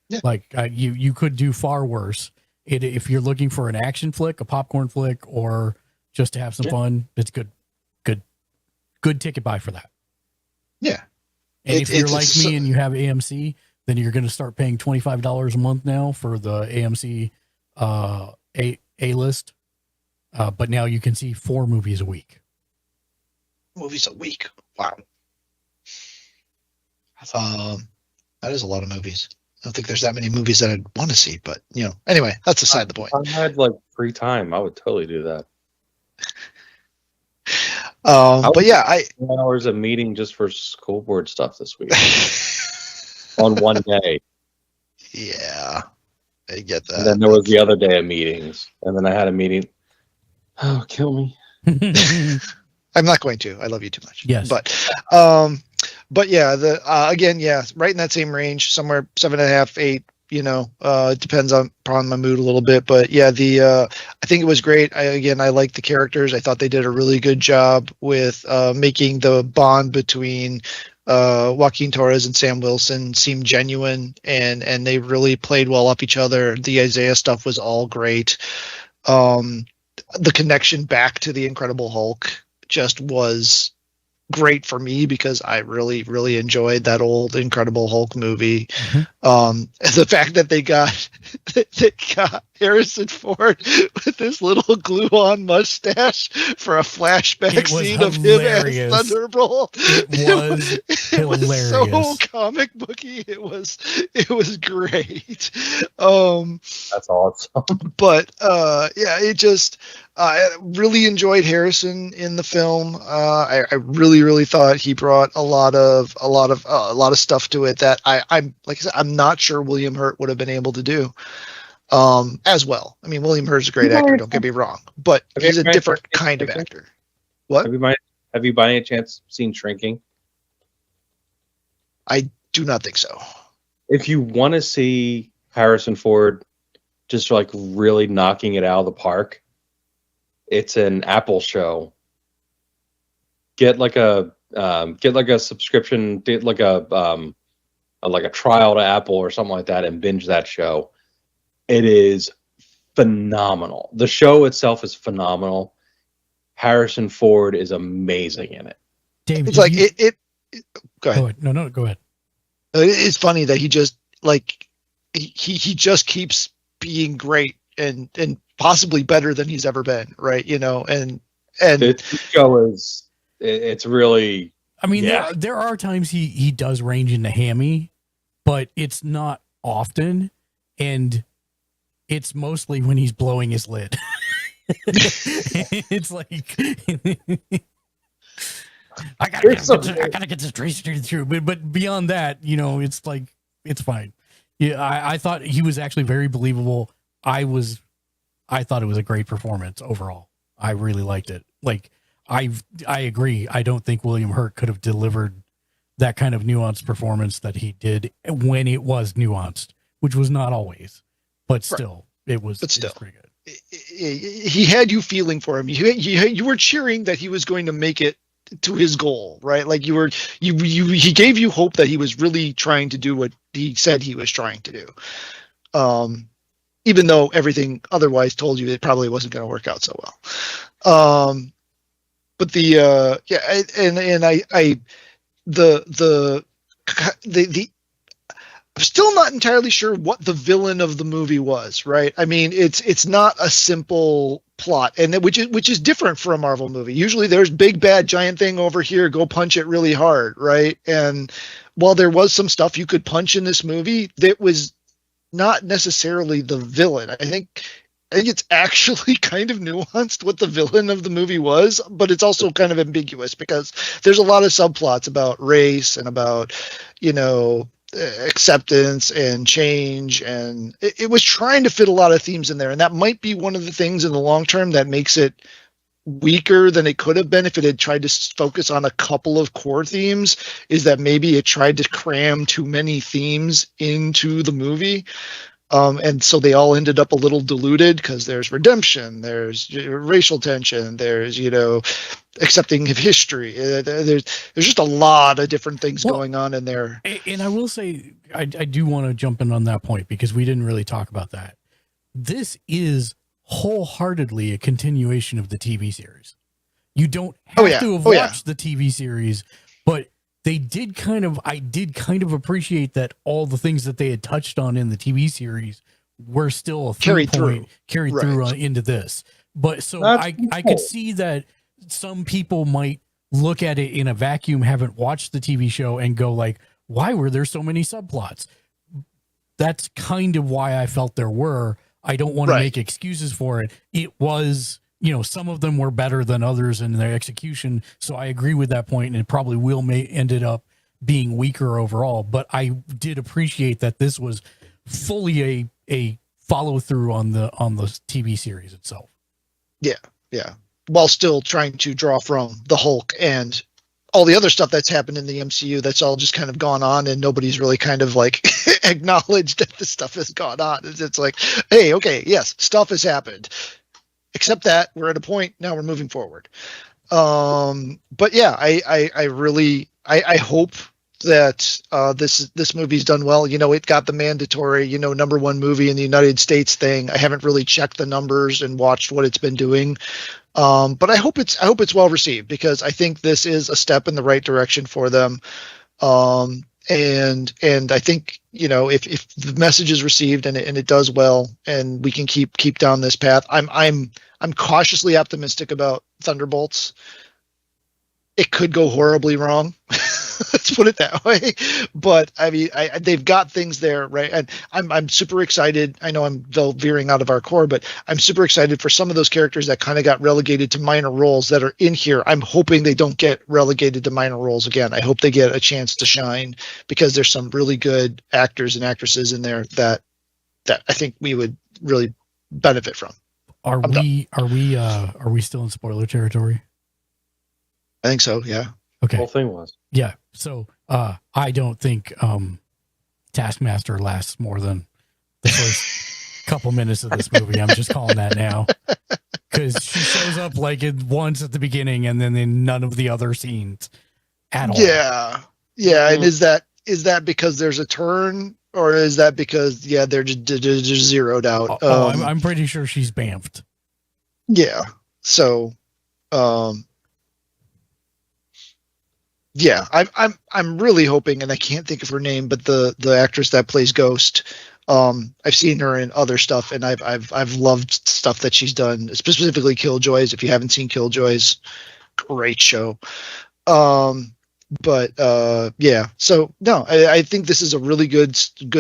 Yeah. Like you could do far worse. If you're looking for an action flick, a popcorn flick, or just to have some fun, it's good ticket buy for that. Yeah. And if you're like me and you have AMC, then you're going to start paying $25 a month now for the AMC A-list. But now you can see 4 movies a week. Movies a week. Wow. That is a lot of movies. I don't think there's that many movies that I'd want to see, but anyway, that's aside the point. If I had like free time, I would totally do that. But yeah, 2 hours of meeting just for school board stuff this week on one day. Yeah, I get that. And then there was the other day of meetings, and then I had a meeting. Oh, kill me. I'm not going to. I love you too much. Yes. But yeah, again, right in that same range, somewhere 7.5, 8. It depends upon my mood a little bit, but yeah, I think it was great. I like the characters. I thought they did a really good job with making the bond between Joaquin Torres and Sam Wilson seem genuine, and they really played well off each other. The Isaiah stuff was all great. The connection back to the Incredible Hulk just was great for me because I really, really enjoyed that old Incredible Hulk movie. Mm-hmm. The fact that they got Harrison Ford with this little glue-on mustache for a flashback scene of him as Thunderbolt. It was hilarious. So comic booky. It was great. That's awesome. But it just. I really enjoyed Harrison in the film. I really thought he brought a lot of stuff to it that I'm like I said, I'm not sure William Hurt would have been able to do as well. I mean, William Hurt's a great actor. Don't get me wrong, but he's a different kind of actor. What? Have you by any chance seen Shrinking? I do not think so. If you want to see Harrison Ford just like really knocking it out of the park. It's an Apple show. Get like a subscription, get like a trial to Apple or something like that, and binge that show. It is phenomenal. The show itself is phenomenal. Harrison Ford is amazing in it. David, it's like it. Go ahead. No, go ahead. It's funny that he just he just keeps being great and possibly better than he's ever been, right? And the show is it's really. I mean, there are times he does range into hammy, but it's not often, and it's mostly when he's blowing his lid. It's like I gotta get this straight through, but beyond that, it's like it's fine. Yeah, I thought he was actually very believable. I thought it was a great performance overall. I really liked it. Like I agree. I don't think William Hurt could have delivered that kind of nuanced performance that he did when it was nuanced, which was not always, but still, it was. But still, pretty good. He had you feeling for him. You were cheering that he was going to make it to his goal, right? Like he gave you hope that he was really trying to do what he said he was trying to do. even though everything otherwise told you it probably wasn't going to work out so well. But the I'm still not entirely sure what the villain of the movie was, right? I mean, it's not a simple plot, and which is different for a Marvel movie. Usually there's big bad giant thing over here, go punch it really hard, right? And while there was some stuff you could punch in this movie, that was not necessarily the villain. I think it's actually kind of nuanced what the villain of the movie was, but it's also kind of ambiguous because there's a lot of subplots about race and about, acceptance and change, and it was trying to fit a lot of themes in there, and that might be one of the things in the long term that makes it weaker than it could have been if it had tried to focus on a couple of core themes, is that maybe it tried to cram too many themes into the movie. And so they all ended up a little diluted because there's redemption, there's racial tension, there's, accepting of history. There's just a lot of different things going on in there. And I will say, I do want to jump in on that point because we didn't really talk about that. This is wholeheartedly a continuation of the TV series. You don't have to have watched the TV series, but I did kind of appreciate that all the things that they had touched on in the TV series were still a carried through into this. But so I could see that some people might look at it in a vacuum, haven't watched the TV show, and go like, why were there so many subplots? That's kind of why I felt there were. I don't want to make excuses for it. It was, some of them were better than others in their execution. So I agree with that point, and it probably ended up being weaker overall. But I did appreciate that this was fully a follow through on the TV series itself. Yeah. Yeah. While still trying to draw from the Hulk and all the other stuff that's happened in the MCU, that's all just kind of gone on, and nobody's really kind of like acknowledged that this stuff has gone on. It's like, hey, okay, yes, stuff has happened. Except that we're at a point now, we're moving forward. But yeah, I really hope that this movie's done well. It got the mandatory, number one movie in the United States thing. I haven't really checked the numbers and watched what it's been doing. But I hope it's well received, because I think this is a step in the right direction for them. And I think, if the message is received and it does well, and we can keep down this path, I'm cautiously optimistic about Thunderbolts. It could go horribly wrong. Let's put it that way. But I mean, they've got things there, right? And I'm super excited. I know I'm though veering out of our core, but I'm super excited for some of those characters that kind of got relegated to minor roles that are in here. I'm hoping they don't get relegated to minor roles again. I hope they get a chance to shine, because there's some really good actors and actresses in there that I think we would really benefit from. Are we still in spoiler territory? I think so. Yeah. Okay. The whole thing was. Yeah. So I don't think Taskmaster lasts more than the first couple minutes of this movie. I'm just calling that now, because she shows up like once at the beginning and then in none of the other scenes at all. Yeah. Yeah. And is that because there's a turn, or is that because they're just zeroed out? I'm pretty sure she's bamfed. Yeah. So. Yeah, I'm really hoping, and I can't think of her name, but the actress that plays Ghost, I've seen her in other stuff, and I've loved stuff that she's done, specifically Killjoys. If you haven't seen Killjoys, great show. But yeah, so no, I think this is a really good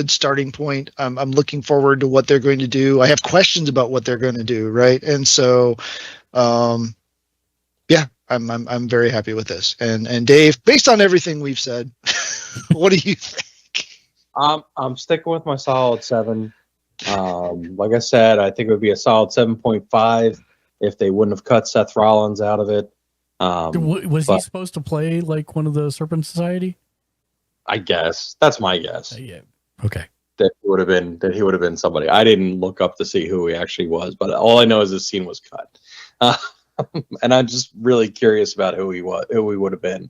starting point. I'm looking forward to what they're going to do. I have questions about what they're going to do, right? And so, yeah. I'm very happy with this. And Dave, based on everything we've said, what do you think? I'm sticking with my solid 7. Like I said, I think it would be a solid 7.5 if they wouldn't have cut Seth Rollins out of it. Was he supposed to play like one of the Serpent Society? I guess that's my guess. Yeah. Okay. That he would have been somebody. I didn't look up to see who he actually was, but all I know is this scene was cut. And I'm just really curious about who he would have been.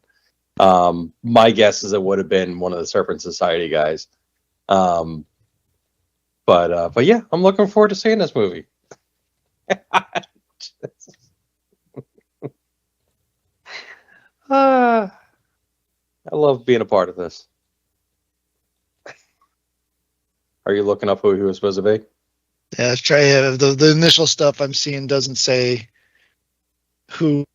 My guess is it would have been one of the Serpent Society guys. But yeah, I'm looking forward to seeing this movie. I love being a part of this. Are you looking up who he was supposed to be? Yeah, let's try the initial stuff I'm seeing doesn't say who.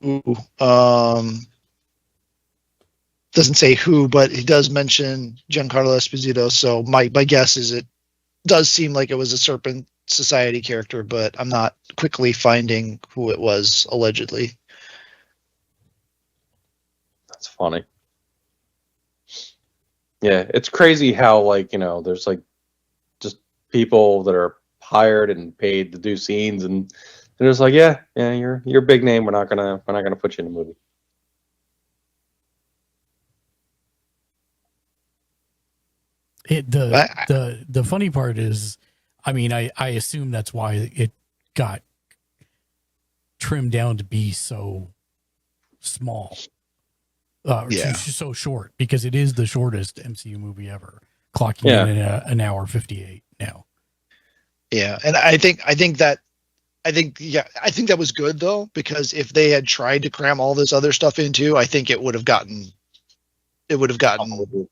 Doesn't say who, but he does mention Giancarlo Esposito. So my guess is it does seem like it was a Serpent Society character, but I'm not quickly finding who it was allegedly. That's funny. Yeah, it's crazy how, like, you know, there's like just people that are hired and paid to do scenes, and they're just like, yeah, you're a big name. We're not gonna put you in a movie. The funny part is, I mean, I assume that's why it got trimmed down to be so small, so short, because it is the shortest MCU movie ever, clocking in at an hour 58 now. Yeah, and I think that was good though, because if they had tried to cram all this other stuff into, I think it would have gotten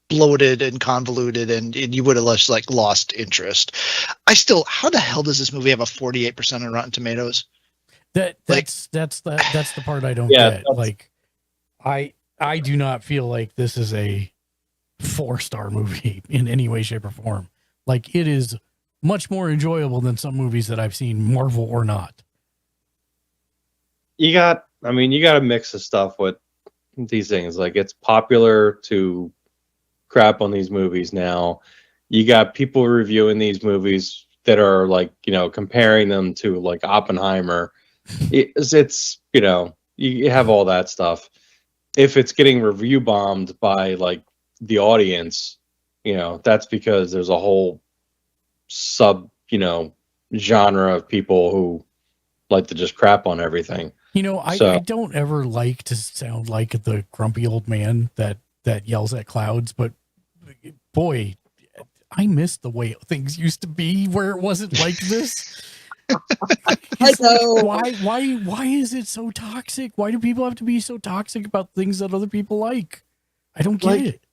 bloated and convoluted, and you would have lost interest. How the hell does this movie have a 48% on Rotten Tomatoes? That's the part I don't get. Like, I do not feel like this is a 4-star movie in any way, shape, or form. Like, it is much more enjoyable than some movies that I've seen, Marvel or not. You got to mix the stuff with these things. Like, it's popular to crap on these movies now. You got people reviewing these movies that are like, you know, comparing them to like Oppenheimer. It's you know, you have all that stuff. If it's getting review bombed by like the audience, you know, that's because there's a whole sub, you know, genre of people who like to just crap on everything. You know, I don't ever like to sound like the grumpy old man that yells at clouds, but boy, I miss the way things used to be where it wasn't like this. I know. Why is it so toxic? Why do people have to be so toxic about things that other people like? I don't get it.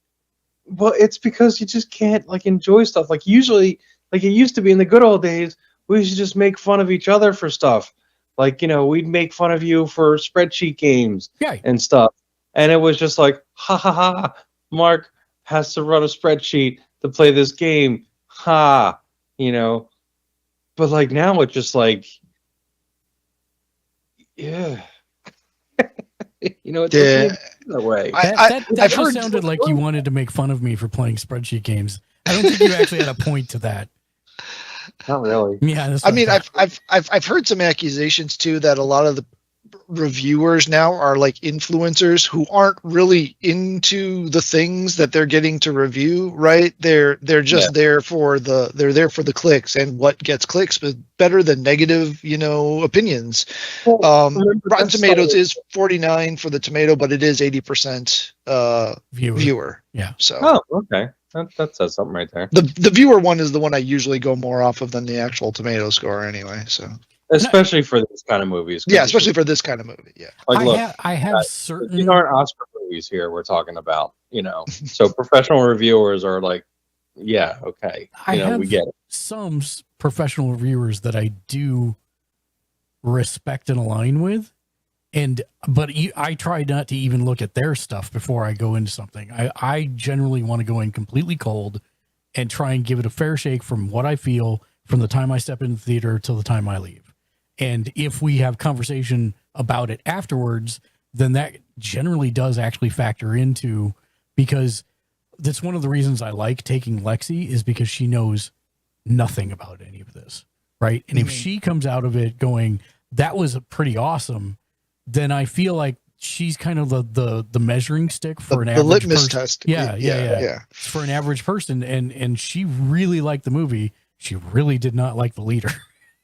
Well, it's because you just can't like enjoy stuff. Like, usually, like it used to be in the good old days, we used to just make fun of each other for stuff. Like, you know, we'd make fun of you for spreadsheet games and stuff. And it was just like, ha ha ha, Mark has to run a spreadsheet to play this game. Ha, you know. But like now it's just like, yeah. You know, it's that way. That sounded like you wanted to make fun of me for playing spreadsheet games. I don't think you actually had a point to that. Not really. Yeah, I mean, I've heard some accusations too that a lot of the reviewers now are like influencers who aren't really into the things that they're getting to review, right? They're just there for the clicks, and what gets clicks is better than negative, you know, opinions. Rotten Tomatoes is 49 for the tomato, but it is 80% viewer. Yeah. So okay. That says something right there. The viewer one is the one I usually go more off of than the actual tomato score anyway. So especially for this kind of movies. Yeah, especially for this kind of movie. Yeah. Like, I have certain. These aren't Oscar movies here we're talking about, you know. So professional reviewers are like, yeah, okay. We get it. Some professional reviewers that I do respect and align with. But I try not to even look at their stuff before I go into something. I generally want to go in completely cold and try and give it a fair shake from what I feel from the time I step into the theater till the time I leave. And if we have conversation about it afterwards, then that generally does actually factor into, because that's one of the reasons I like taking Lexi, is because she knows nothing about any of this, right? And if she comes out of it going, that was pretty awesome, then I feel like she's kind of the measuring stick for an average litmus person. test. Yeah. For an average person. And she really liked the movie. She really did not like the leader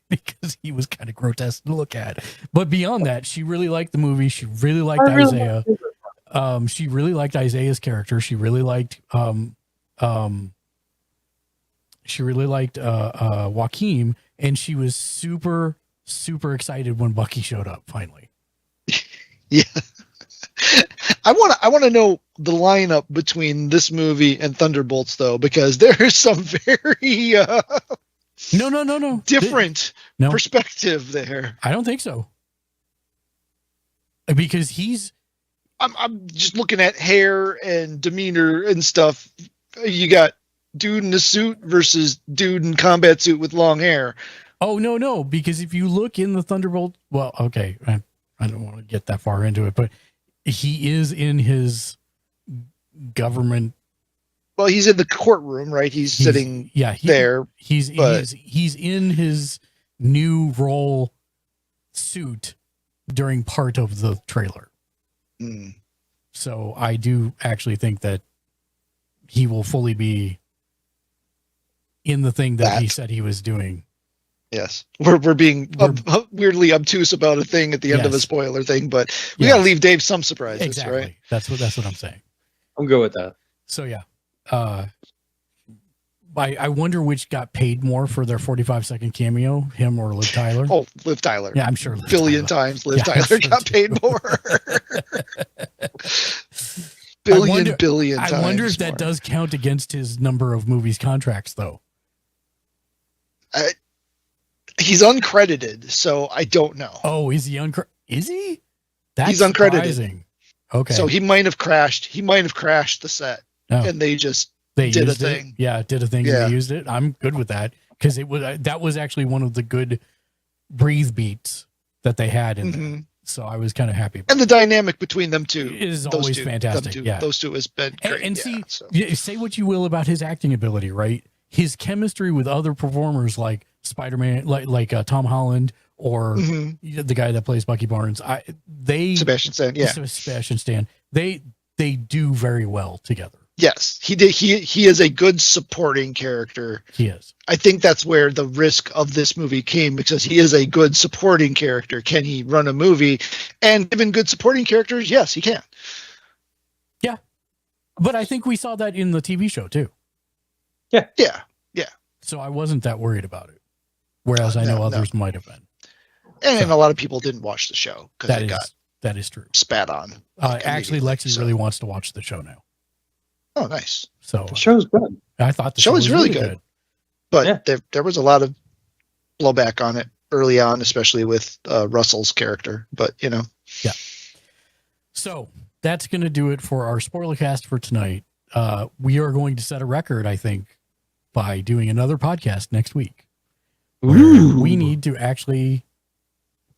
because he was kind of grotesque to look at. But beyond that, she really liked the movie. She really liked Isaiah. She really liked Isaiah's character. She really liked She really liked Joaquin, and she was super, super excited when Bucky showed up finally. Yeah. I want to know the lineup between this movie and Thunderbolts, though, because there's some very no different perspective there. I don't think so, because I'm just looking at hair and demeanor and stuff. You got dude in a suit versus dude in combat suit with long hair. Oh no, because if you look in the Thunderbolt, well, okay, I don't want to get that far into it, but he is in his government. Well, he's in the courtroom, right? He's sitting there. He's in his new role suit during part of the trailer. Mm. So I do actually think that he will fully be in the thing that he said he was doing. Yes, we're being weirdly obtuse about a thing at the end of a spoiler thing, but we got to leave Dave some surprises, exactly. Right? That's what I'm saying. I'm good with that. So yeah, I wonder which got paid more for their 45-second cameo, him or Liv Tyler. Oh, Liv Tyler. Yeah, I'm sure. Billion times Liv Tyler got paid more. billion times. I wonder if that does count against his number of movies contracts, though. He's uncredited, so I don't know. Oh, is he uncredited? Is he? That's He's uncredited. Surprising. Okay. So he might have crashed. He might have crashed the set, and they did a thing. Yeah, did a thing. And they used it. I'm good with that because that was actually one of the good breathe beats that they had in there. So I was kind of happy. And the dynamic between them two is always fantastic. Yeah, those two has been great. And say what you will about his acting ability, right? His chemistry with other performers like Spider-Man, like Tom Holland, or the guy that plays Bucky Barnes, Sebastian Stan, Sebastian Stan, they do very well together. Yes, he did. He is a good supporting character. He is. I think that's where the risk of this movie came, because he is a good supporting character. Can he run a movie? And given good supporting characters, yes, he can. Yeah, but I think we saw that in the TV show too. Yeah. So I wasn't that worried about it, whereas I know others might have been. And a lot of people didn't watch the show because that is true. Spat on. Actually, Lexi really wants to watch the show now. Oh, nice. So the show's good. I thought the show was really good. But there was a lot of blowback on it early on, especially with Russell's character. But, Yeah. So that's going to do it for our Spoilercast for tonight. We are going to set a record, I think, by doing another podcast next week. We need to actually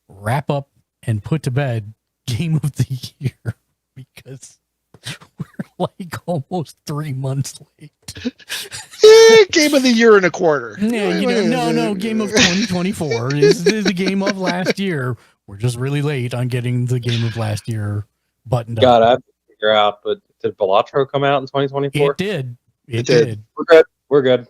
wrap up and put to bed Game of the Year because we're like almost 3 months late. Game of the Year and a quarter. Yeah, no. Game of 2024 is the game of last year. We're just really late on getting the game of last year buttoned up. God, I have to figure out, but did Balatro come out in 2024? It did. It did. We're good.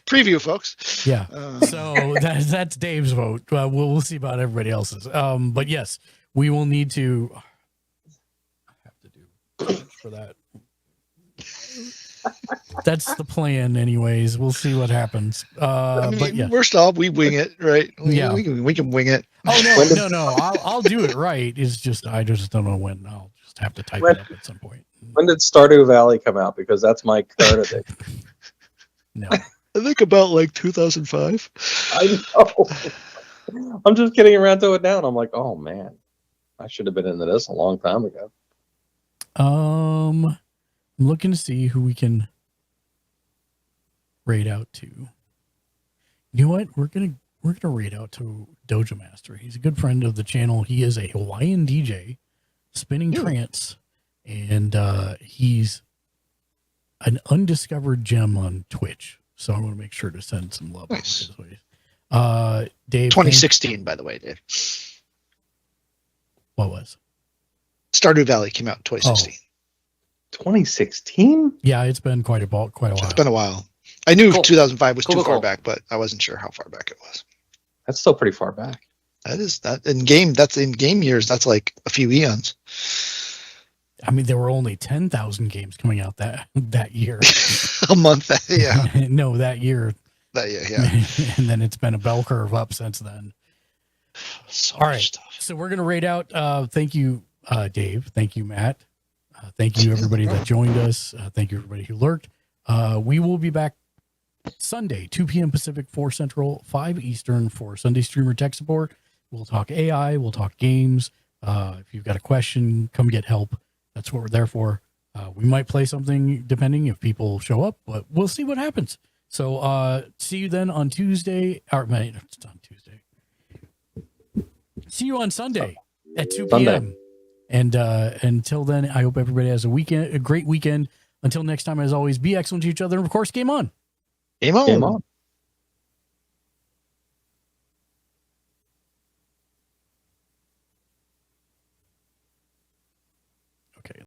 Preview, folks. Yeah. So that's Dave's vote. We'll see about everybody else's. But yes, we will need to. I have to do for that. That's the plan, anyways. We'll see what happens. But yeah, worst off, we wing it, right? We can wing it. Oh no! I'll do it right. It's just I just don't know when. I'll just have to type it up at some point. When did Stardew Valley come out? Because that's my current addiction. No, I think about like 2005. I know. I'm just getting around to it now, and I'm like, oh man, I should have been into this a long time ago. I'm looking to see who we can raid out to. You know what? We're gonna raid out to Dojo Master. He's a good friend of the channel. He is a Hawaiian DJ, spinning trance, and he's an undiscovered gem on Twitch. So I want to make sure to send some love. Nice. Dave. 2016, by the way, Dave. What was? Stardew Valley came out in 2016. 2016? Yeah, it's been quite a while. It's been a while. I knew 2005 was too far back, but I wasn't sure how far back it was. That's still pretty far back. That is that in game. That's in game years. That's like a few eons. I mean, there were only 10,000 games coming out that year. A month, yeah. No, that year. That year, yeah. And then it's been a bell curve up since then. So All right. much stuff. So we're going to rate out. Thank you, Dave. Thank you, Matt. Thank you, everybody that joined us. Thank you, everybody who lurked. We will be back Sunday, 2 p.m. Pacific, 4 Central, 5 Eastern for Sunday Streamer Tech Support. We'll talk AI. We'll talk games. If you've got a question, come get help. That's what we're there for. We might play something depending if people show up, but we'll see what happens. So see you then on Tuesday. Or, it's on Tuesday. See you on Sunday at 2 p.m. Sunday. And until then, I hope everybody has a great weekend. Until next time, as always, be excellent to each other. And of course, game on. Game on. Game on.